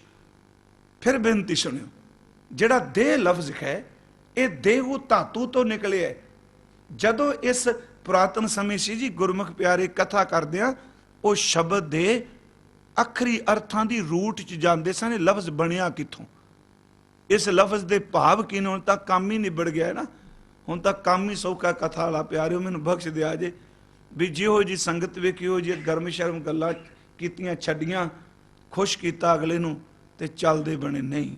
फिर बेनती सुनियो, जिहड़ा देह लफ्ज है ये देहू धातु तो निकले है। जदों इस पुरातन समय सी जी गुरमुख प्यारे कथा करदे आ, वो शब्द दे अखरी अर्थां दी रूट च जांदे सन, लफ्ज बनिया किथों, इस लफ्ज दे भाव की ने। हुण तक काम ही निबड़ गया है ना, हुण तक काम ही सौखा। कथा वाला प्यारिओ मैनूं बख्श दिया जे भी जिहो जी संगत वेखी हो जी गर्म शर्म गल्लां कीतियां छड्डियां, खुश कीता अगले नूं ते चलदे बने नहीं।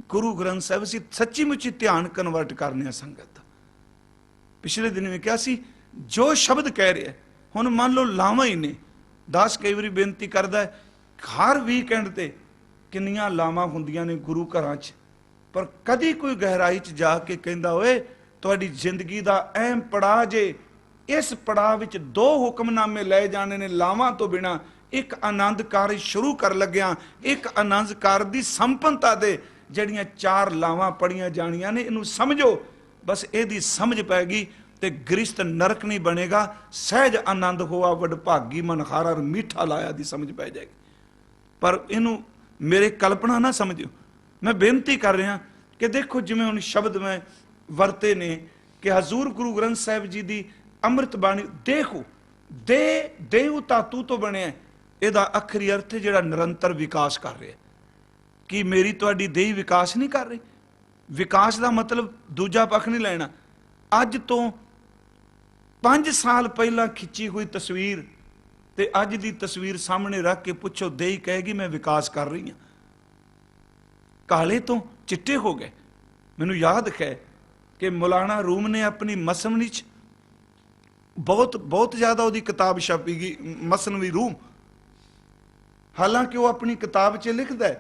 गुरु ग्रंथ साहिब असीं सच्ची मुच्ची ध्यान कन्वर्ट करने आ संगत। पिछले दिन में क्या सी, जो शब्द कह रहे हुण मान लो लावां ही ने। दास कई बारी बेनती करदा है, हर वीकेंड ते किन्नियां लावां हुंदियां ने गुरु घरां च, पर कदी कोई गहराई च जाके कहंदा ओए तुहाडी जिंदगी दा अहम पड़ाव जे, इस पड़ाव विच दो हुक्मनामे लै जाने ने लावां तो बिना। एक आनंद कार शुरू कर लग्या, एक आनंद कार दी संपन्नता दे जड़ियां चार लावां पढ़ियां जानियां ने। इनू समझो, बस यदी समझ पैगी ते गृहस्थ नरक नहीं बनेगा। सहज आनंद होआ वडभागी मनहारा मीठा लाया दी समझ पै जाएगी। पर इनू मेरे कल्पना ना समझियो। मैं बेनती कर रहा कि देखो जिमें हुण शब्द में वरते ने कि हजूर गुरु ग्रंथ साहिब जी की अमृत बाणी देखो दे देहू धातु तो बने। यदा अखरी अर्थ जिहड़ा निरंतर विकास कर रहा है। कि मेरी तुहाडी देह विकास नहीं कर रही? विकास का मतलब दूजा पक्ष नहीं लेना। अज तो 5 साल पहला खिंची हुई तस्वीर ते अज की तस्वीर सामने रख के पुछो, देही कहेगी मैं विकास कर रही हूं। काले तो चिट्टे हो गए। मैनू याद है कि मौलाना रूम ने अपनी मसनवी च बहुत ज्यादा वो किताब छापी गई, मसनवी रूम। हालांकि वह अपनी किताब च लिखता है,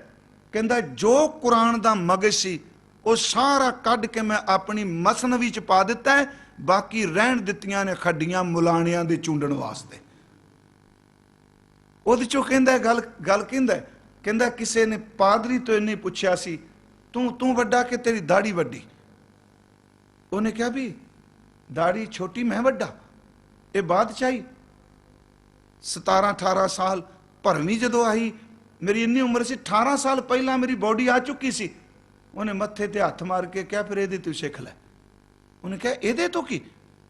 कहता जो कुरान का मगज सी वो सारा कढ़ के मैं अपनी मसनवी च पा दिता है, बाकी रहन दित्तियां ने खड्डियां मुलाणियां दे चूंडण वास्ते। उहदे चों कहंदा गल कहंदा कहंदा किसी ने पादरी तो इन्हें पुछया सी, तू वड्डा कि तेरी दाढ़ी वड्डी? उन्हें कहा भी दाढ़ी छोटी मैं वड्डा, ये बादशाही। 17-18 साल भरवीं जदों आई, मेरी इन्नी उम्र से 18 साल पहला मेरी बॉडी आ चुकी सी। उन्हें मत्थे ते हथ मार के क्या फिर ये तू सिख लै। उन्हें कहा ये तो की?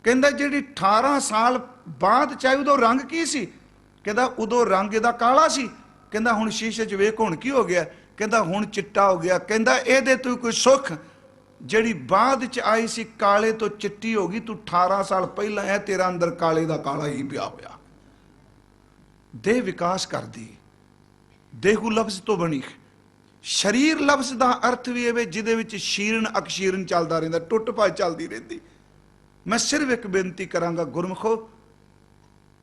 कहता जी 18 साल बाद चाहे उदों रंग की सी? कहता उदों रंग इहदा काला सी। कहता हुण शीशे च वेख हुण की हो गया? ਕਹਿੰਦਾ ਹੁਣ ਚਿੱਟਾ ਹੋ ਗਿਆ। ਕਹਿੰਦਾ ਇਹਦੇ ਤੋਂ ਕੋਈ ਸੁੱਖ, ਜਿਹੜੀ ਬਾਅਦ ਚ ਆਈ ਸੀ ਕਾਲੇ ਤੋਂ ਚਿੱਟੀ ਹੋ ਗਈ, ਤੂੰ 18 ਸਾਲ ਪਹਿਲਾਂ ਹੈ, ਤੇਰਾ ਅੰਦਰ ਕਾਲੇ ਦਾ ਕਾਲਾ ਹੀ ਪਿਆ ਹੋਇਆ। ਦੇਹ ਵਿਕਾਸ ਕਰਦੀ, ਦੇਹੂ ਲਫ਼ਜ਼ ਤੋਂ ਬਣੀ। ਸਰੀਰ ਲਫ਼ਜ਼ ਦਾ ਅਰਥ ਵੀ ਇਹ, ਜਿਹਦੇ ਵਿੱਚ ਸ਼ੀਰਨ ਅਕਸ਼ੀਰਨ ਚੱਲਦਾ ਰਹਿੰਦਾ, ਟੁੱਟ ਭੱਜ ਚੱਲਦੀ ਰਹਿੰਦੀ। ਮੈਂ ਸਿਰਫ ਇੱਕ ਬੇਨਤੀ ਕਰਾਂਗਾ ਗੁਰਮੁਖੋ,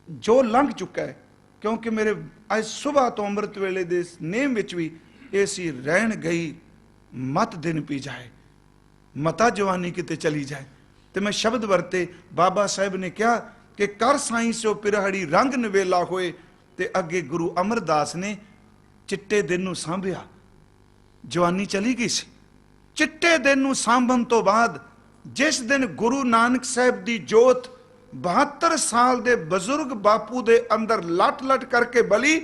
ਜੋ ਲੰਘ ਚੁੱਕਾ ਹੈ, ਕਿਉਂਕਿ ਮੇਰੇ ਅੱਜ ਸੁਬਾਹ ਤੋਂ ਅੰਮ੍ਰਿਤ ਵੇਲੇ ਦੇ ਨੇਮ ਵਿੱਚ ਵੀ ਇਹ ਸੀ, ਰਹਿਣ ਗਈ ਮਤ ਦਿਨ ਪੀ ਜਾਏ, ਮਤਾ ਜਵਾਨੀ ਕਿਤੇ ਚਲੀ ਜਾਏ। ਤੇ ਮੈਂ ਸ਼ਬਦ ਵਰਤੇ, ਬਾਬਾ ਸਾਹਿਬ ਨੇ ਕਿਹਾ ਕਿ ਕਰ ਸਾਈਂ ਸੋ ਪਿਰਹੜੀ ਰੰਗ ਨਵੇਲਾ ਹੋਏ। ਤੇ ਅੱਗੇ ਗੁਰੂ ਅਮਰਦਾਸ ਨੇ ਚਿੱਟੇ ਦਿਨ ਨੂੰ ਸਾਂਭਿਆ, ਜਵਾਨੀ ਚਲੀ ਗਈ ਸੀ। ਚਿੱਟੇ ਦਿਨ ਨੂੰ ਸਾਂਭਣ ਤੋਂ ਬਾਅਦ ਜਿਸ ਦਿਨ ਗੁਰੂ ਨਾਨਕ ਸਾਹਿਬ ਦੀ ਜੋਤ 72 ਸਾਲ ਦੇ ਬਜ਼ੁਰਗ ਬਾਪੂ ਦੇ ਅੰਦਰ ਲਟ ਲਟ ਕਰਕੇ ਬਲੀ,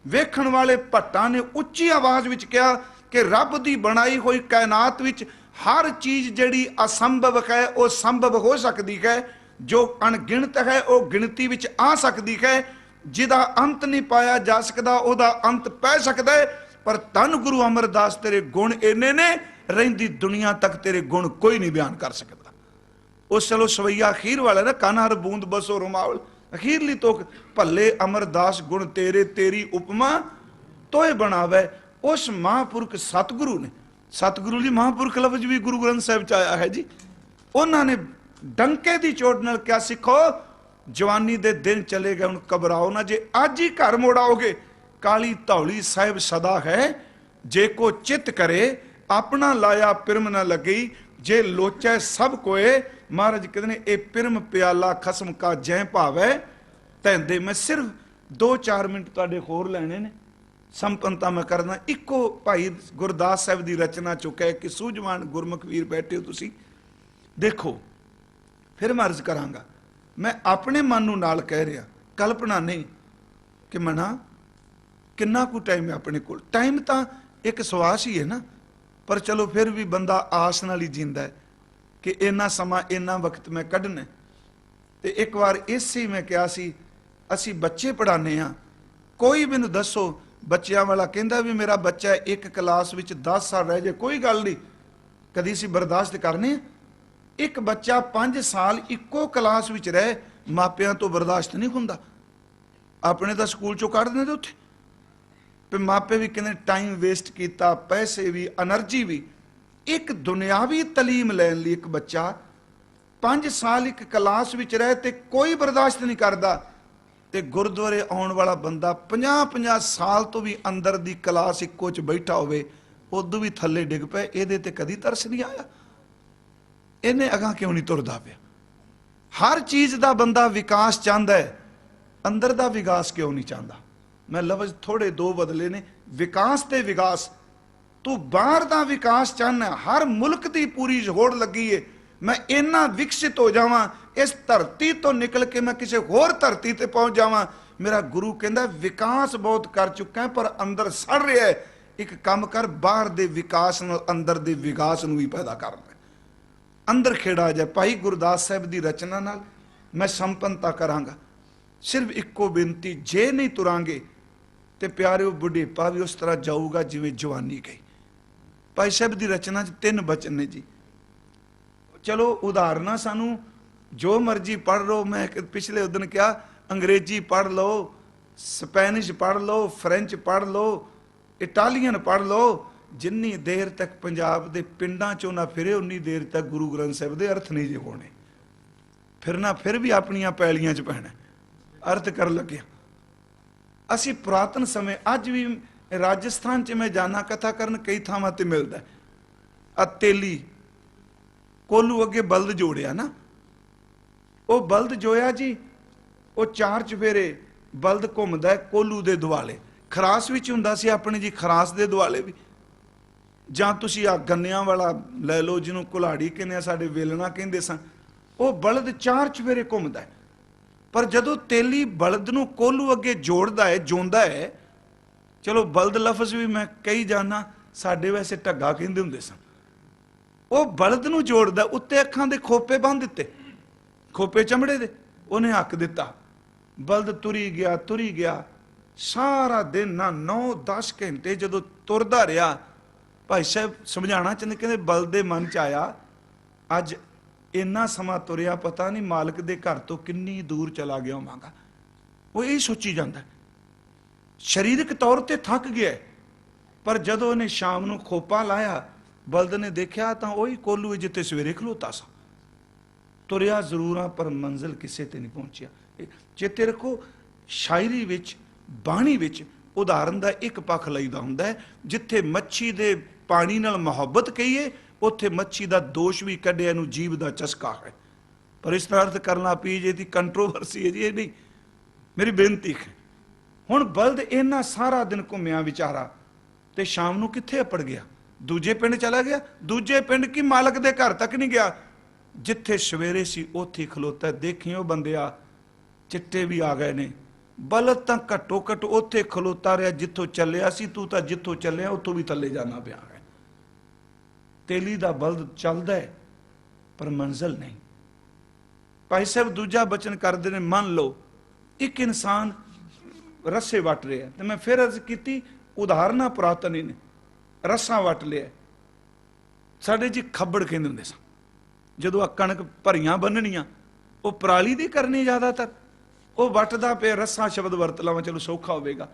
ਵੇਖਣ ਵਾਲੇ ਭੱਟਾਂ ਨੇ ਉੱਚੀ ਆਵਾਜ਼ ਵਿੱਚ ਕਿਹਾ ਕਿ ਰੱਬ ਦੀ ਬਣਾਈ ਹੋਈ ਕਾਇਨਾਤ ਵਿੱਚ ਹਰ ਚੀਜ਼ ਜਿਹੜੀ ਅਸੰਭਵ ਹੈ ਉਹ ਸੰਭਵ ਹੋ ਸਕਦੀ ਹੈ, ਜੋ ਅਣਗਿਣਤ ਹੈ ਉਹ ਗਿਣਤੀ ਵਿੱਚ ਆ ਸਕਦੀ ਹੈ, ਜਿਹਦਾ ਅੰਤ ਨਹੀਂ ਪਾਇਆ ਜਾ ਸਕਦਾ ਉਹਦਾ ਅੰਤ ਪੈ ਸਕਦਾ ਹੈ। ਪਰ ਧੰਨ ਗੁਰੂ ਅਮਰਦਾਸ, ਤੇਰੇ ਗੁਣ ਇੰਨੇ ਨੇ, ਰਹਿੰਦੀ ਦੁਨੀਆ ਤੱਕ ਤੇਰੇ ਗੁਣ ਕੋਈ ਨਹੀਂ ਬਿਆਨ ਕਰ ਸਕਦਾ। ਉਸ ਚਲੋ ਸਵਈਆ ਅਖੀਰ ਵਾਲਾ ਨਾ, ਕਾਨਾ ਹਰ ਬੂੰਦ ਬਸੋ ਰੁਮਾਵਲ, ਅਖੀਰਲੀ ਤੋਕ, ਭੱਲੇ ਅਮਰਦਾਸ ਗੁਣ ਤੇਰੇ, ਤੇਰੀ ਉਪਮਾ ਤੋਏ ਬਣਾਵੇ। ਉਸ ਮਹਾਂਪੁਰਖ ਸਤਿਗੁਰੂ ਨੇ, ਸਤਿਗੁਰੂ ਜੀ ਮਹਾਂਪੁਰਖ ਲਫ਼ਜ਼ ਵੀ ਗੁਰੂ ਗ੍ਰੰਥ ਸਾਹਿਬ ਚ ਆਇਆ ਹੈ ਜੀ। ਉਹਨਾਂ ਨੇ ਡੰਕੇ ਦੀ ਚੋਟ ਨਾਲ ਕਿਹਾ, ਸਿੱਖੋ ਜਵਾਨੀ ਦੇ ਦਿਨ ਚਲੇ ਗਏ, ਹੁਣ ਘਬਰਾਓ ਨਾ, ਜੇ ਅੱਜ ਹੀ ਘਰ ਮੋੜ ਆਓਗੇ, ਕਾਲੀ ਧੌਲੀ ਸਾਹਿਬ ਸਦਾ ਹੈ, ਜੇ ਕੋ ਚਿੱਤ ਕਰੇ ਆਪਣਾ ਲਾਇਆ ਪਿਰਮ ਨਾ ਲੱਗੀ, ਜੇ ਲੋਚੈ ਸਭ ਕੋਏ। ਮਹਾਰਾਜ ਕਹਿੰਦੇ ਨੇ ਇਹ ਪਿਰਮ ਪਿਆਲਾ ਖਸਮ ਕਾ ਜੈ ਭਾਵੈ ਤੈਂਦੇ। ਮੈਂ ਸਿਰਫ 2-4 ਮਿੰਟ ਤੁਹਾਡੇ ਹੋਰ ਲੈਣੇ ਨੇ, ਸੰਪੰਨਤਾ ਮੈਂ ਕਰਦਾ। ਇੱਕੋ ਭਾਈ ਗੁਰਦਾਸ ਸਾਹਿਬ ਦੀ ਰਚਨਾ ਚੁੱਕਾ ਹੈ ਕਿ ਸੂਝਵਾਨ ਗੁਰਮੁਖ ਵੀਰ ਬੈਠੇ ਹੋ ਤੁਸੀਂ, ਦੇਖੋ ਫਿਰ ਮੈਂ ਅਰਜ਼ ਕਰਾਂਗਾ। ਮੈਂ ਆਪਣੇ ਮਨ ਨੂੰ ਨਾਲ ਕਹਿ ਰਿਹਾ, ਕਲਪਨਾ ਨਹੀਂ ਕਿ ਮਨਾ ਕਿੰਨਾ ਕੁ ਟਾਈਮ ਹੈ ਆਪਣੇ ਕੋਲ। ਟਾਈਮ ਤਾਂ ਇੱਕ ਸਵਾਸ ਹੀ ਹੈ ਨਾ, ਪਰ ਚਲੋ ਫਿਰ ਵੀ ਬੰਦਾ ਆਸ ਨਾਲ ਹੀ ਜਿੰਦਾ ਹੈ ਕਿ ਇੰਨਾ ਸਮਾਂ ਇੰਨਾ ਵਕਤ ਮੈਂ ਕੱਢਣਾ। ਤੇ ਇੱਕ ਵਾਰ ਇਸੇ ਮੈਂ ਕਿਹਾ ਸੀ, ਅਸੀਂ ਬੱਚੇ ਪੜ੍ਹਾਉਂਦੇ ਹਾਂ, ਕੋਈ ਮੈਨੂੰ ਦੱਸੋ ਬੱਚਿਆਂ ਵਾਲਾ ਕਹਿੰਦਾ ਵੀ ਮੇਰਾ ਬੱਚਾ ਇੱਕ ਕਲਾਸ ਵਿੱਚ 10 ਸਾਲ ਰਹਿ ਜਾਏ, ਕੋਈ ਗੱਲ ਨਹੀਂ, ਕਦੀ ਅਸੀਂ ਬਰਦਾਸ਼ਤ ਕਰਨੇ। ਇੱਕ ਬੱਚਾ 5 ਸਾਲ ਇੱਕੋ ਕਲਾਸ ਵਿੱਚ ਰਹੇ, ਮਾਪਿਆਂ ਤੋਂ ਬਰਦਾਸ਼ਤ ਨਹੀਂ ਹੁੰਦਾ। ਆਪਣੇ ਤਾਂ ਸਕੂਲ ਚੋਂ ਕੱਢ ਦਿੰਦੇ ਉੱਥੇ, ਤੇ ਮਾਪੇ ਵੀ ਕਹਿੰਦੇ ਟਾਈਮ ਵੇਸਟ ਕੀਤਾ, ਪੈਸੇ ਵੀ, એનર્ਜੀ ਵੀ। ਇੱਕ ਦੁਨਿਆਵੀ ਤਾਲੀਮ ਲੈਣ ਲਈ ਇੱਕ ਬੱਚਾ 5 ਸਾਲ ਇੱਕ ਕਲਾਸ ਵਿੱਚ ਰਹੇ ਤੇ ਕੋਈ ਬਰਦਾਸ਼ਤ ਨਹੀਂ ਕਰਦਾ, ਤੇ ਗੁਰਦੁਆਰੇ ਆਉਣ ਵਾਲਾ ਬੰਦਾ 50-50 ਸਾਲ ਤੋਂ ਵੀ ਅੰਦਰ ਦੀ ਕਲਾਸ ਇੱਕੋ 'ਚ ਬੈਠਾ ਹੋਵੇ, ਉਦੋਂ ਵੀ ਥੱਲੇ ਡਿੱਗ ਪਏ। ਇਹਦੇ ਤੇ ਕਦੀ ਤਰਸ ਨਹੀਂ ਆਇਆ? ਇਹਨੇ ਅਗਾਂਹ ਕਿਉਂ ਨਹੀਂ ਤੁਰਦਾ ਪਿਆ? ਹਰ ਚੀਜ਼ ਦਾ ਬੰਦਾ ਵਿਕਾਸ ਚਾਹੁੰਦਾ ਹੈ, ਅੰਦਰ ਦਾ ਵਿਕਾਸ ਕਿਉਂ ਨਹੀਂ ਚਾਹੁੰਦਾ? ਮੈਂ ਲਫ਼ਜ਼ ਥੋੜੇ 2 ਬਦਲੇ ਨੇ, ਵਿਕਾਸ ਤੇ ਵਿਕਾਸ। ਤੂੰ ਬਾਹਰ ਦਾ ਵਿਕਾਸ ਚਾਹੁੰਦਾ, ਹਰ ਮੁਲਕ ਦੀ ਪੂਰੀ ਹੋੜ ਲੱਗੀ ਏ, ਮੈਂ ਇੰਨਾ ਵਿਕਸਿਤ ਹੋ ਜਾਵਾਂ, ਇਸ ਧਰਤੀ ਤੋਂ ਨਿਕਲ ਕੇ ਮੈਂ ਕਿਸੇ ਹੋਰ ਧਰਤੀ ਤੇ ਪਹੁੰਚ ਜਾਵਾਂ। ਮੇਰਾ ਗੁਰੂ ਕਹਿੰਦਾ ਵਿਕਾਸ ਬਹੁਤ ਕਰ ਚੁੱਕਾ ਪਰ ਅੰਦਰ ਸੜ ਰਿਹਾ ਹੈ। ਇੱਕ ਕੰਮ ਕਰ, ਬਾਹਰ ਦੇ ਵਿਕਾਸ ਨਾਲ ਅੰਦਰ ਦੇ ਵਿਕਾਸ ਨੂੰ ਵੀ ਪੈਦਾ ਕਰ ਲੈ, ਅੰਦਰ ਖੇੜਾ ਆ ਜਾਏ। ਭਾਈ ਗੁਰਦਾਸ ਸਾਹਿਬ ਦੀ ਰਚਨਾ ਨਾਲ ਮੈਂ ਸੰਪੰਨਤਾ ਕਰਾਂਗਾ। ਸਿਰਫ ਇੱਕੋ ਬੇਨਤੀ, ਜੇ ਨਹੀਂ ਤੁਰਾਂਗੇ ਤੇ ਪਿਆਰਿਓ ਬੁਢੇਪਾ ਵੀ ਉਸ ਤਰ੍ਹਾਂ ਜਾਊਗਾ ਜਿਵੇਂ ਜਵਾਨੀ ਗਈ। ਭਾਈ ਸਾਹਿਬ ਦੀ ਰਚਨਾ 'ਚ 3 ਬਚਨ ਨੇ ਜੀ। ਚਲੋ ਉਦਾਹਰਨਾਂ ਸਾਨੂੰ ਜੋ ਮਰਜ਼ੀ ਪੜ੍ਹ ਲਓ। ਮੈਂ ਪਿਛਲੇ ਉਦਣ ਕਿਹਾ ਅੰਗਰੇਜ਼ੀ ਪੜ੍ਹ ਲਓ, ਸਪੈਨਿਸ਼ ਪੜ੍ਹ ਲਓ, ਫਰੈਂਚ ਪੜ੍ਹ ਲਓ, ਇਟਾਲੀਅਨ ਪੜ੍ਹ ਲਓ, ਜਿੰਨੀ ਦੇਰ ਤੱਕ ਪੰਜਾਬ ਦੇ ਪਿੰਡਾਂ 'ਚੋਂ ਨਾ ਫਿਰੇ ਉਨੀ ਦੇਰ ਤੱਕ ਗੁਰੂ ਗ੍ਰੰਥ ਸਾਹਿਬ ਦੇ ਅਰਥ ਨਹੀਂ ਜੇ ਹੋਣੇ। ਫਿਰਨਾ ਫਿਰ ਵੀ ਆਪਣੀਆਂ ਪੈਲੀਆਂ 'ਚ ਪੈਣਾ, ਅਰਥ ਕਰਨ ਲੱਗਿਆ। ਅਸੀਂ ਪੁਰਾਤਨ ਸਮੇਂ, ਅੱਜ ਵੀ ਰਾਜਸਥਾਨ 'ਚ ਮੈਂ ਜਾਣਾ ਕਥਾ ਕਰਨ, ਕਈ ਥਾਵਾਂ ਤੇ ਮਿਲਦਾ ਆ ਤੇਲੀ ਕੋਲੂ ਅੱਗੇ ਬਲਦ ਜੋੜਿਆ ਨਾ, ਉਹ ਬਲਦ ਜੋਇਆ ਜੀ, ਉਹ 4 ਚੁਫੇਰੇ ਬਲਦ ਘੁੰਮਦਾ ਕੋਲੂ ਦੇ ਦੁਆਲੇ। ਖਰਾਸ ਵਿੱਚ ਹੁੰਦਾ ਸੀ ਆਪਣੇ ਜੀ, ਖਰਾਸ ਦੇ ਦੁਆਲੇ ਵੀ। ਜਾਂ ਤੁਸੀਂ ਆ ਗੰਨਿਆਂ ਵਾਲਾ ਲੈ ਲਓ, ਜਿਹਨੂੰ ਕੁਲਾੜੀ ਕਹਿੰਦੇ ਆ, ਸਾਡੇ ਵੇਲਣਾ ਕਹਿੰਦੇ ਸਨ। ਉਹ ਬਲਦ 4 ਚੁਫੇਰੇ ਘੁੰਮਦਾ, ਪਰ ਜਦੋਂ ਤੇਲੀ ਬਲਦ ਨੂੰ ਕੋਲੂ ਅੱਗੇ ਜੋੜਦਾ ਹੈ, ਜੋਂਦਾ ਹੈ, ਚਲੋ ਬਲਦ ਲਫ਼ਜ਼ ਵੀ ਮੈਂ ਕਈ ਜਾਣਾ, ਸਾਡੇ ਵੈਸੇ ਢੱਗਾ ਕਹਿੰਦੇ ਹੁੰਦੇ ਸਨ। ਉਹ ਬਲਦ ਨੂੰ ਜੋੜਦਾ, ਉੱਤੇ ਅੱਖਾਂ ਦੇ ਖੋਪੇ ਬੰਨ੍ਹ ਦਿੱਤੇ, ਖੋਪੇ ਚਮੜੇ ਦੇ, ਉਹਨੇ ਹੱਕ ਦਿੱਤਾ। ਬਲਦ ਤੁਰੀ ਗਿਆ, ਤੁਰੀ ਗਿਆ, ਸਾਰਾ ਦਿਨ ਨਾ 9-10 ਘੰਟੇ ਜਦੋਂ ਤੁਰਦਾ ਰਿਹਾ। ਭਾਈ ਸਾਹਿਬ ਸਮਝਾਉਣਾ ਚਾਹੁੰਦੇ, ਕਹਿੰਦੇ ਬਲਦ ਦੇ ਮਨ 'ਚ ਆਇਆ ਅੱਜ ਇੰਨਾ ਸਮਾਂ ਤੁਰਿਆ, ਪਤਾ ਨਹੀਂ ਮਾਲਕ ਦੇ ਘਰ ਤੋਂ ਕਿੰਨੀ ਦੂਰ ਚਲਾ ਗਿਆ ਹੋਵਾਂਗਾ। ਉਹ ਇਹ ਸੋਚੀ ਜਾਂਦਾ, ਸਰੀਰਕ ਤੌਰ ਤੇ ਥੱਕ ਗਿਆ। ਪਰ ਜਦੋਂ ਉਹਨੇ ਸ਼ਾਮ ਨੂੰ ਖੋਪਾ ਲਾਇਆ, ਬਲਦ ਨੇ ਦੇਖਿਆ ਤਾਂ ਉਹੀ ਕੋਲੂ ਜਿੱਥੇ ਸਵੇਰੇ ਖਲੋਤਾ ਸੀ। ਤੁਰਿਆ ਜ਼ਰੂਰ ਆ ਪਰ ਮੰਜ਼ਿਲ ਕਿਸੇ ਤੇ ਨਹੀਂ ਪਹੁੰਚਿਆ। ਚੇਤੇ ਰੱਖੋ, ਸ਼ਾਇਰੀ ਵਿੱਚ, ਬਾਣੀ ਵਿੱਚ ਉਦਾਹਰਨ ਦਾ ਇੱਕ ਪੱਖ ਲਈਦਾ ਹੁੰਦਾ ਹੈ। ਜਿੱਥੇ ਮੱਛੀ ਦੇ ਪਾਣੀ ਨਾਲ ਮੁਹੱਬਤ ਕਹੀਏ, ਉੱਥੇ ਮੱਛੀ ਦਾ ਦੋਸ਼ ਵੀ ਕੱਢਿਆ, ਇਹਨੂੰ ਜੀਵ ਦਾ ਚਸਕਾ ਹੈ। ਪਰ ਇਸ ਤਰ੍ਹਾਂ ਅਰਥ ਕਰਨਾ ਪੀ ਜੇ ਦੀ ਕੰਟਰੋਵਰਸੀ ਹੈ ਜੀ, ਇਹ ਨਹੀਂ। ਮੇਰੀ ਬੇਨਤੀ ਹੈ, ਹੁਣ ਬਲਦ ਇਹਨਾਂ ਸਾਰਾ ਦਿਨ ਘੁੰਮਿਆ ਵਿਚਾਰਾ, ਤੇ ਸ਼ਾਮ ਨੂੰ ਕਿੱਥੇ ਅਪੜ ਗਿਆ? ਦੂਜੇ ਪਿੰਡ ਚਲਾ ਗਿਆ। ਦੂਜੇ ਪਿੰਡ ਕੀ ਮਾਲਕ ਦੇ ਘਰ ਤੱਕ ਨਹੀਂ ਗਿਆ। ਜਿੱਥੇ ਸਵੇਰੇ ਸੀ ਉੱਥੇ ਖਲੋਤਾ। ਦੇਖਿਓ ਬੰਦਿਆ, ਚਿੱਟੇ ਵੀ ਆ ਗਏ ਨੇ। ਬਲਦ ਤਾਂ ਘੱਟੋ ਘੱਟ ਉੱਥੇ ਖਲੋਤਾ ਰਿਹਾ ਜਿੱਥੋਂ ਚੱਲਿਆ ਸੀ। ਤੂੰ ਤਾਂ ਜਿੱਥੋਂ ਚੱਲਿਆ ਉੱਥੋਂ ਵੀ ਥੱਲੇ ਜਾਣਾ ਪਿਆ ਹੈ। ਤੇਲੀ ਦਾ ਬਲਦ ਚੱਲਦਾ ਹੈ ਪਰ ਮੰਜ਼ਿਲ ਨਹੀਂ। ਭਾਈ ਸਾਹਿਬ ਦੂਜਾ ਬਚਨ ਕਰਦੇ ਨੇ, ਮੰਨ ਲਓ ਇੱਕ ਇਨਸਾਨ ਰੱਸੇ ਵੱਟ ਰਿਹਾ, ਤੇ ਮੈਂ ਫਿਰ ਅਰਜ਼ ਕੀਤੀ ਉਦਾਹਰਨਾਂ ਪੁਰਾਤਨ ਹੀ ਨੇ। ਰੱਸਾ ਵੱਟ ਲਿਆ। ਸਾਡੇ ਜੀ ਖੱਬੜ ਕਹਿੰਦੇ ਹੁੰਦੇ ਸਨ, ਜਦੋਂ ਆ ਕਣਕ ਭਰੀਆਂ ਬੰਨਣੀਆਂ, ਉਹ ਪਰਾਲੀ ਦੀ ਕਰਨੀ ਜ਼ਿਆਦਾਤਰ। ਉਹ ਵੱਟਦਾ ਪਿਆ, ਰੱਸਾ ਸ਼ਬਦ ਵਰਤ ਲਵਾਂ ਚਲੋ ਸੌਖਾ ਹੋਵੇਗਾ।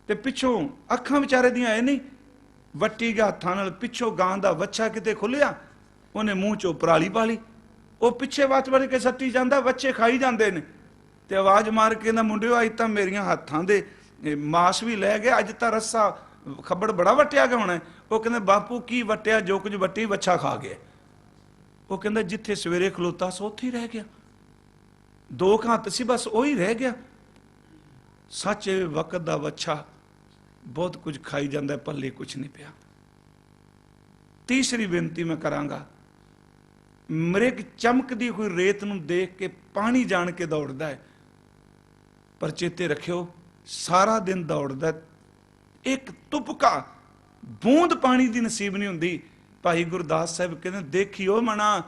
ਤੇ ਪਿੱਛੋਂ ਅੱਖਾਂ ਵਿਚਾਰੇ ਦੀਆਂ ਇਹ ਨਹੀਂ, ਵੱਟੀ ਗਿਆ ਹੱਥਾਂ ਨਾਲ। ਪਿੱਛੋਂ ਗਾਂ ਦਾ ਵੱਛਾ ਕਿਤੇ ਖੁੱਲਿਆ, ਉਹਨੇ ਮੂੰਹ ਚੋਂ ਪਰਾਲੀ ਪਾ ਲਈ। ਉਹ ਪਿੱਛੇ ਵੱਟ ਵੜ ਕੇ ਸੱਟੀ ਜਾਂਦਾ, ਵੱਛੇ ਖਾਈ ਜਾਂਦੇ ਨੇ। ਤੇ ਆਵਾਜ਼ ਮਾਰ ਕੇ ਕਹਿੰਦਾ, ਮੁੰਡਿਓ ਅੱਜ ਤਾਂ ਮੇਰੀਆਂ ਹੱਥਾਂ ਦੇ ਮਾਸ ਵੀ ਲੈ ਗਏ, ਅੱਜ ਤਾਂ ਰੱਸਾ ਖੱਬੜ ਬੜਾ ਵੱਟਿਆ ਗਿਆ ਹੋਣਾ। ਉਹ ਕਹਿੰਦੇ, ਬਾਪੂ ਕੀ ਵੱਟਿਆ? ਜੋ ਕੁਝ ਵੱਟੀ ਵੱਛਾ ਖਾ ਗਿਆ। ਉਹ ਕਹਿੰਦਾ, ਜਿੱਥੇ ਸਵੇਰੇ ਖਲੋਤਾ ਸੋ ਉੱਥੇ ਹੀ ਰਹਿ ਗਿਆ। ਦੋ ਹੱਥ ਸੀ ਬਸ, ਉਹੀ ਰਹਿ ਗਿਆ। ਸੱਚ ਵਕਤ ਦਾ ਵੱਛਾ ਬਹੁਤ ਕੁਝ ਖਾਈ ਜਾਂਦਾ, ਪੱਲੇ ਕੁਝ ਨਹੀਂ ਪਿਆ। ਤੀਸਰੀ ਬੇਨਤੀ ਮੈਂ ਕਰਾਂਗਾ, ਮ੍ਰਿਗ ਚਮਕਦੀ ਹੋਈ ਰੇਤ ਨੂੰ ਦੇਖ ਕੇ ਪਾਣੀ ਜਾਣ ਕੇ ਦੌੜਦਾ ਹੈ, ਪਰ ਚੇਤੇ ਰੱਖਿਓ ਸਾਰਾ ਦਿਨ ਦੌੜਦਾ, ਇੱਕ ਤੁਪਕਾ ਬੂੰਦ ਪਾਣੀ ਦੀ ਨਸੀਬ ਨਹੀਂ ਹੁੰਦੀ। ਭਾਈ ਗੁਰਦਾਸ ਸਾਹਿਬ ਕਹਿੰਦੇ, ਦੇਖਿਓ ਮਣਾ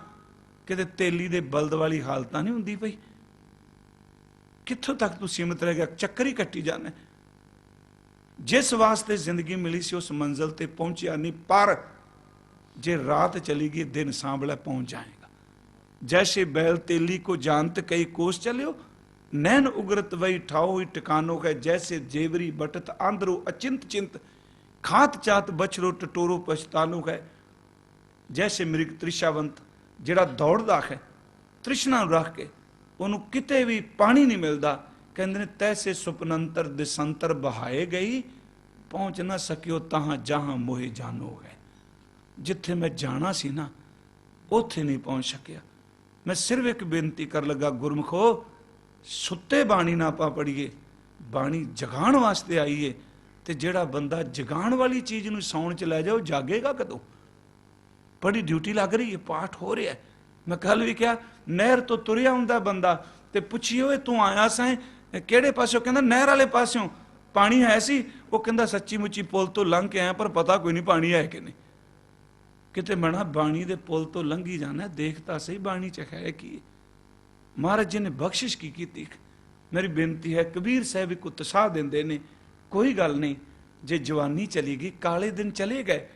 ਕਿਤੇ ਤੇਲੀ ਦੇ ਬਲਦ ਵਾਲੀ ਹਾਲਤ ਨਹੀਂ ਹੁੰਦੀ ਪਈ। ਕਿੱਥੋਂ ਤੱਕ ਤੂੰ ਸੀਮਤ ਰਹਿ ਗਿਆ, ਚੱਕਰ ਹੀ ਕੱਟੀ ਜਾਣਾ। ਜਿਸ ਵਾਸਤੇ ਜ਼ਿੰਦਗੀ ਮਿਲੀ ਸੀ ਉਸ ਮੰਜ਼ਿਲ ਤੇ ਪਹੁੰਚਿਆ ਨਹੀਂ, ਪਰ ਜੇ ਰਾਤ ਚਲੀ ਗਈ ਦਿਨ ਸਾਂਭਲਾ ਪਹੁੰਚ ਜਾਏਗਾ। जैसे बैल तेली को जानत कई कोस चलियो, नैन उग्रत वही ठाओ ही ठिकानो है। जैसे जेवरी बटत आंदरो अचिंत चिंत, खात चात बछरो टटोरो पछतानो है। जैसे मृग तृषावंत जिहड़ा दौड़दा है, तृष्णा रख के ਉਹਨੂੰ ਕਿਤੇ ਵੀ ਪਾਣੀ ਨਹੀਂ ਮਿਲਦਾ, ਕਹਿੰਦੇ ਨੇ ਤੈਸੇ ਸੁਪਨੰਤਰ ਦਿਸੰਤਰ ਬਹਾਏ ਗਈ, ਪਹੁੰਚ ਨਾ ਸਕਿਓ ਤਾਹਾਂ ਜਹਾਂ ਮੋਹੇ ਜਾਨੋ ਹੈ। ਜਿੱਥੇ ਮੈਂ ਜਾਣਾ ਸੀ ਨਾ ਉੱਥੇ ਨਹੀਂ ਪਹੁੰਚ ਸਕਿਆ। ਮੈਂ ਸਿਰਫ ਇੱਕ ਬੇਨਤੀ ਕਰ ਲੱਗਾ, ਗੁਰਮਖੋ ਸੁੱਤੇ ਬਾਣੀ ਨਾ ਆਪਾਂ ਪੜੀਏ, ਬਾਣੀ ਜਗਾਉਣ ਵਾਸਤੇ ਆਈਏ। ਤੇ ਜਿਹੜਾ ਬੰਦਾ ਜਗਾਉਣ ਵਾਲੀ ਚੀਜ਼ ਨੂੰ ਸੌਣ ਚ ਲੈ ਜਾਓ, ਜਾਗੇਗਾ ਕਦੋਂ? ਬੜੀ ਡਿਊਟੀ ਲੱਗ ਰਹੀ ਹੈ, ਪਾਠ ਹੋ ਰਿਹਾ। ਮੈਂ ਕੱਲ ਵੀ ਕਿਹਾ, ਨਹਿਰ ਤੋਂ ਤੁਰਿਆ ਹੁੰਦਾ ਬੰਦਾ ਤੇ ਪੁੱਛੀਏ, ਓਏ ਤੂੰ ਆਇਆ ਸਾਂ ਕਿਹੜੇ ਪਾਸਿਓਂ? ਕਹਿੰਦਾ ਨਹਿਰ ਵਾਲੇ ਪਾਸਿਓਂ। ਪਾਣੀ ਹੈ ਸੀ? ਉਹ ਕਹਿੰਦਾ ਸੱਚੀ ਮੁੱਚੀ ਪੁਲ ਤੋਂ ਲੰਘ ਕੇ ਆਇਆ, ਪਰ ਪਤਾ ਕੋਈ ਨਹੀਂ ਪਾਣੀ ਹੈ ਕਿ ਨਹੀਂ। ਕਿਤੇ ਮਣਾ ਬਾਣੀ ਦੇ ਪੁਲ ਤੋਂ ਲੰਘੀ ਜਾਣਾ, ਦੇਖਤਾ ਸਹੀ ਬਾਣੀ ਚ ਹੈ ਕੀ। ਮਹਾਰਾਜ ਜੀ ਨੇ ਬਖਸ਼ਿਸ਼ ਕੀ ਕੀਤੀ। ਮੇਰੀ ਬੇਨਤੀ ਹੈ, ਕਬੀਰ ਸਾਹਿਬ ਇੱਕ ਉਤਸ਼ਾਹ ਦਿੰਦੇ ਨੇ, ਕੋਈ ਗੱਲ ਨਹੀਂ ਜੇ ਜਵਾਨੀ ਚਲੀ ਗਈ, ਕਾਲੇ ਦਿਨ ਚਲੇ ਗਏ,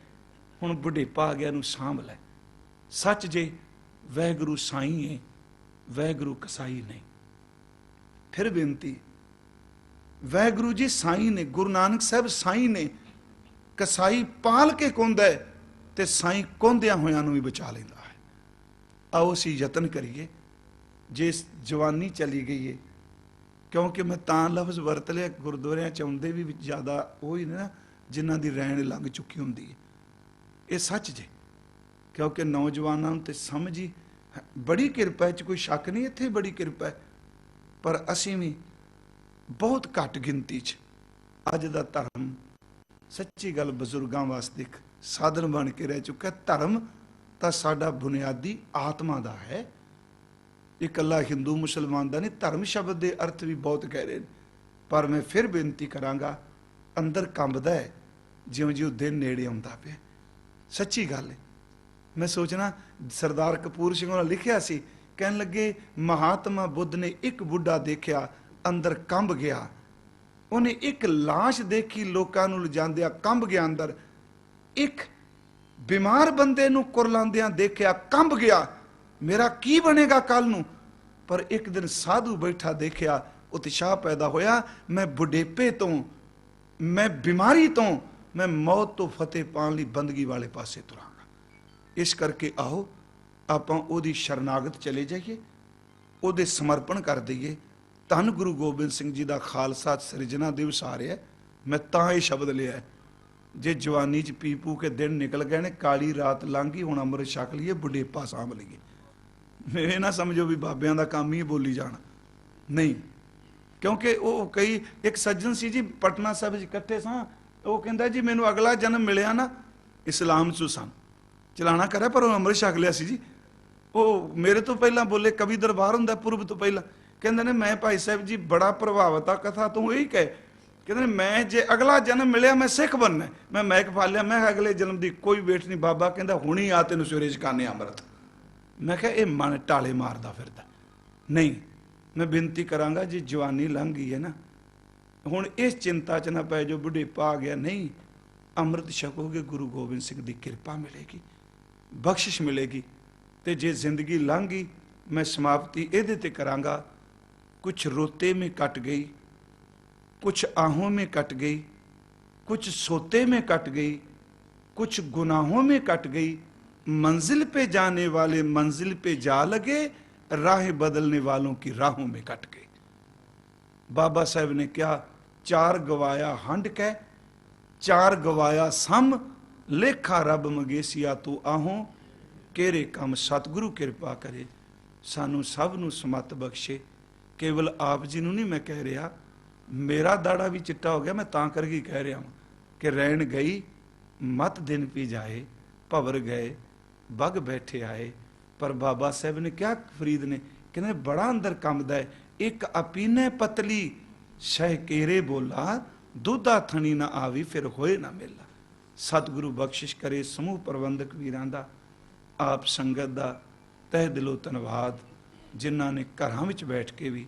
ਹੁਣ ਬੁਢੇਪਾ ਆ ਗਿਆ, ਨੂੰ ਸਾਂਭ ਲੈ। ਸੱਚ ਜੇ ਵਾਹਿਗੁਰੂ ਸਾਈਂ ਹੈ, ਵਾਹਿਗੁਰੂ ਕਸਾਈ ਨਹੀਂ। ਫਿਰ ਬੇਨਤੀ, ਵਾਹਿਗੁਰੂ ਜੀ ਸਾਈਂ ਨੇ, ਗੁਰੂ ਨਾਨਕ ਸਾਹਿਬ ਸਾਈਂ ਨੇ। ਕਸਾਈ ਪਾਲ ਕੇ ਕੁੰਦਾ ਹੈ ਤੇ ਸਾਈਂ ਕੁੰਦਿਆਂ ਹੋਇਆਂ ਨੂੰ ਵੀ ਬਚਾ ਲੈਂਦਾ ਹੈ। ਆਓ ਅਸੀਂ ਯਤਨ ਕਰੀਏ। ਜੇ ਜਵਾਨੀ ਚਲੀ ਗਈ ਹੈ, ਕਿਉਂਕਿ ਮੈਂ ਤਾਂ ਲਫ਼ਜ਼ ਵਰਤ ਲਿਆ, ਗੁਰਦੁਆਰਿਆਂ ਚ ਆਉਂਦੇ ਵੀ ਜ਼ਿਆਦਾ ਉਹ ਹੀ ਨੇ ਨਾ ਜਿਨ੍ਹਾਂ ਦੀ ਰੈਣ ਲੰਘ ਚੁੱਕੀ ਹੁੰਦੀ ਹੈ। ਇਹ ਸੱਚ ਜੇ, ਕਿਉਂਕਿ ਨੌਜਵਾਨਾਂ ਨੂੰ ਤੇ ਸਮਝ ਹੀ ਬੜੀ ਕਿਰਪਾ, ਚ ਕੋਈ ਸ਼ੱਕ ਨਹੀਂ, ਇੱਥੇ ਬੜੀ ਕਿਰਪਾ ਹੈ। ਪਰ ਅਸੀਂ ਵੀ ਬਹੁਤ ਘੱਟ ਗਿਣਤੀ 'ਚ ਅੱਜ ਦਾ ਧਰਮ, ਸੱਚੀ ਗੱਲ, ਬਜ਼ੁਰਗਾਂ ਵਾਸਤੇ ਇੱਕ ਸਾਧਨ ਬਣ ਕੇ ਰਹਿ ਚੁੱਕਾ। ਧਰਮ ਤਾਂ ਸਾਡਾ ਬੁਨਿਆਦੀ ਆਤਮਾ ਦਾ ਹੈ, ਇਕੱਲਾ ਹਿੰਦੂ ਮੁਸਲਮਾਨ ਦਾ ਨਹੀਂ। ਧਰਮ ਸ਼ਬਦ ਦੇ ਅਰਥ ਵੀ ਬਹੁਤ ਗਹਿਰੇ ਨੇ। ਪਰ ਮੈਂ ਫਿਰ ਬੇਨਤੀ ਕਰਾਂਗਾ, ਅੰਦਰ ਕੰਬਦਾ ਹੈ ਜਿਉਂ ਜਿਉਂ ਦਿਨ ਨੇੜੇ ਆਉਂਦਾ ਪਿਆ। ਸੱਚੀ ਗੱਲ ਹੈ। ਮੈਂ ਸੋਚਣਾ, ਸਰਦਾਰ ਕਪੂਰ ਸਿੰਘ ਉਹਨਾਂ ਲਿਖਿਆ ਸੀ, ਕਹਿਣ ਲੱਗੇ, ਮਹਾਤਮਾ ਬੁੱਧ ਨੇ ਇੱਕ ਬੁੱਢਾ ਦੇਖਿਆ, ਅੰਦਰ ਕੰਬ ਗਿਆ, ਉਹਨੇ ਇੱਕ ਲਾਸ਼ ਦੇਖੀ ਲੋਕਾਂ ਨੂੰ ਲਿਜਾਂਦਿਆਂ ਕੰਬ ਗਿਆ ਅੰਦਰ, ਇੱਕ ਬਿਮਾਰ ਬੰਦੇ ਨੂੰ ਕੁਰਲਾਉਂਦਿਆਂ ਦੇਖਿਆ ਕੰਬ ਗਿਆ, ਮੇਰਾ ਕੀ ਬਣੇਗਾ ਕੱਲ ਨੂੰ। ਪਰ ਇੱਕ ਦਿਨ ਸਾਧੂ ਬੈਠਾ ਦੇਖਿਆ, ਉਤਸ਼ਾਹ ਪੈਦਾ ਹੋਇਆ, ਮੈਂ ਬੁਢੇਪੇ ਤੋਂ, ਮੈਂ ਬਿਮਾਰੀ ਤੋਂ, ਮੈਂ ਮੌਤ ਤੋਂ ਫਤਿਹ ਪਾਉਣ ਲਈ ਬੰਦਗੀ ਵਾਲੇ ਪਾਸੇ ਤੁਰਾਂਗਾ। ਇਸ ਕਰਕੇ ਆਓ ਆਪਾਂ ਉਹਦੀ ਸ਼ਰਨਾਗਤ ਚਲੇ ਜਾਈਏ, ਉਹਦੇ ਸਮਰਪਣ ਕਰ ਦਈਏ। ਧੰਨ ਗੁਰੂ ਗੋਬਿੰਦ ਸਿੰਘ ਜੀ ਦਾ ਖਾਲਸਾ ਸਿਰਜਣਾ ਦਿਵਸ ਆ ਰਿਹਾ। ਮੈਂ ਤਾਂ ਇਹ ਸ਼ਬਦ ਲਿਆ, ਜੇ ਜਵਾਨੀ 'ਚ ਪੀ ਪੂ ਕੇ ਦਿਨ ਨਿਕਲ ਗਏ ਨੇ, ਕਾਲੀ ਰਾਤ ਲੰਘ ਗਈ, ਹੁਣ ਅੰਮ੍ਰਿਤ ਛਕ ਲਈਏ, ਬੁਢੇਪਾ ਸਾਂਭ ਲਈਏ। ਇਹ ਨਾ ਸਮਝੋ ਵੀ ਬਾਬਿਆਂ ਦਾ ਕੰਮ ਹੀ ਬੋਲੀ ਜਾਣਾ, ਨਹੀਂ। ਕਿਉਂਕਿ ਉਹ ਕਈ, ਇੱਕ ਸੱਜਣ ਸੀ ਜੀ ਪਟਨਾ ਸਾਹਿਬ 'ਚ ਇਕੱਠੇ ਸਾਂ, ਉਹ ਕਹਿੰਦਾ ਜੀ ਮੈਨੂੰ ਅਗਲਾ ਜਨਮ ਮਿਲਿਆ ਨਾ ਇਸਲਾਮ 'ਚੋਂ ਸਨ, ਚਲਾਣਾ ਕਰਿਆ, ਪਰ ਉਹ ਅੰਮ੍ਰਿਤ ਛਕ ਲਿਆ ਸੀ ਜੀ। ਉਹ ਮੇਰੇ ਤੋਂ ਪਹਿਲਾਂ ਬੋਲੇ, ਕਵੀ ਦਰਬਾਰ ਹੁੰਦਾ ਪੂਰਬ ਤੋਂ ਪਹਿਲਾਂ, ਕਹਿੰਦੇ ਨੇ ਮੈਂ ਭਾਈ ਸਾਹਿਬ ਜੀ ਬੜਾ ਪ੍ਰਭਾਵਿਤ ਆ ਕਥਾ ਤੋਂ, ਇਹੀ ਕਹੇ, ਕਹਿੰਦੇ ਨੇ ਮੈਂ ਜੇ ਅਗਲਾ ਜਨਮ ਮਿਲਿਆ ਮੈਂ ਸਿੱਖ ਬਣਨਾ। ਮੈਂ ਮੈਕ ਪਾ ਲਿਆ, ਮੈਂ ਅਗਲੇ ਜਨਮ ਦੀ ਕੋਈ ਵੇਟ ਨਹੀਂ। ਬਾਬਾ ਕਹਿੰਦਾ ਹੁਣੀ ਆ ਤੈਨੂੰ ਸਵੇਰੇ ਛਕਾਨੇ ਅੰਮ੍ਰਿਤ। ਮੈਂ ਕਿਹਾ ਇਹ ਮਨ ਢਾਲੇ ਮਾਰਦਾ ਫਿਰਦਾ। ਨਹੀਂ, ਮੈਂ ਬੇਨਤੀ ਕਰਾਂਗਾ, ਜੇ ਜਵਾਨੀ ਲੰਘ ਗਈ ਹੈ ਨਾ, ਹੁਣ ਇਸ ਚਿੰਤਾ 'ਚ ਨਾ ਪੈ ਜੋ ਬੁਢੇਪਾ ਆ ਗਿਆ, ਨਹੀਂ, ਅੰਮ੍ਰਿਤ ਛਕੋਗੇ, ਗੁਰੂ ਗੋਬਿੰਦ ਸਿੰਘ ਦੀ ਕਿਰਪਾ ਮਿਲੇਗੀ, ਬਖਸ਼ਿਸ਼ ਮਿਲੇਗੀ। ਤੇ ਜੇ ਜ਼ਿੰਦਗੀ ਲੰਘ ਗਈ, ਮੈਂ ਸਮਾਪਤੀ ਇਹਦੇ ਤੇ ਕਰਾਂਗਾ, कुछ रोते में कट गई, कुछ आहों में कट गई, कुछ सोते में कट गई, कुछ गुनाहों में कट गई। मंजिल पे जाने वाले मंजिल पे जा लगे, राह बदलने वालों की राहों में कट गई। बाबा साहब ने क्या, चार गवाया हंड कै, चार गवाया सम, लेखा रब मंगेसिया तू आहों, केरे कम सतगुरु कृपा करे, सानू सब नू समत बख्शे। केवल आप जी नू नहीं मैं कह रहा, मेरा दाड़ा भी चिट्टा हो गया, मैं तां करके कह रहा हूँ कि रैन गई मत दिन पी जाए, भवर गए बग बैठे आए। पर बाबा साहब ने क्या, फरीद ने कहने बड़ा अंदर कंबदा है, एक अपीने पतली शह केरे बोला, दुधा थनी ना आवी फिर होए ना मेला। सतगुरु बख्शिश करे समूह प्रबंधक वीरां दा, आप संगत दा तह दिलों धन्नवाद, जिन्हों ने घरां विच बैठ के भी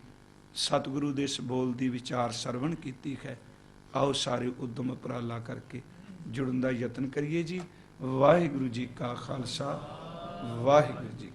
सतगुरु दे इस बोल दी विचार सरवण कीती है। आओ सारे उद्यम उपराला करके जुड़न दा यतन करिए जी। वाहिगुरु जी का खालसा, वाहिगुरु जी।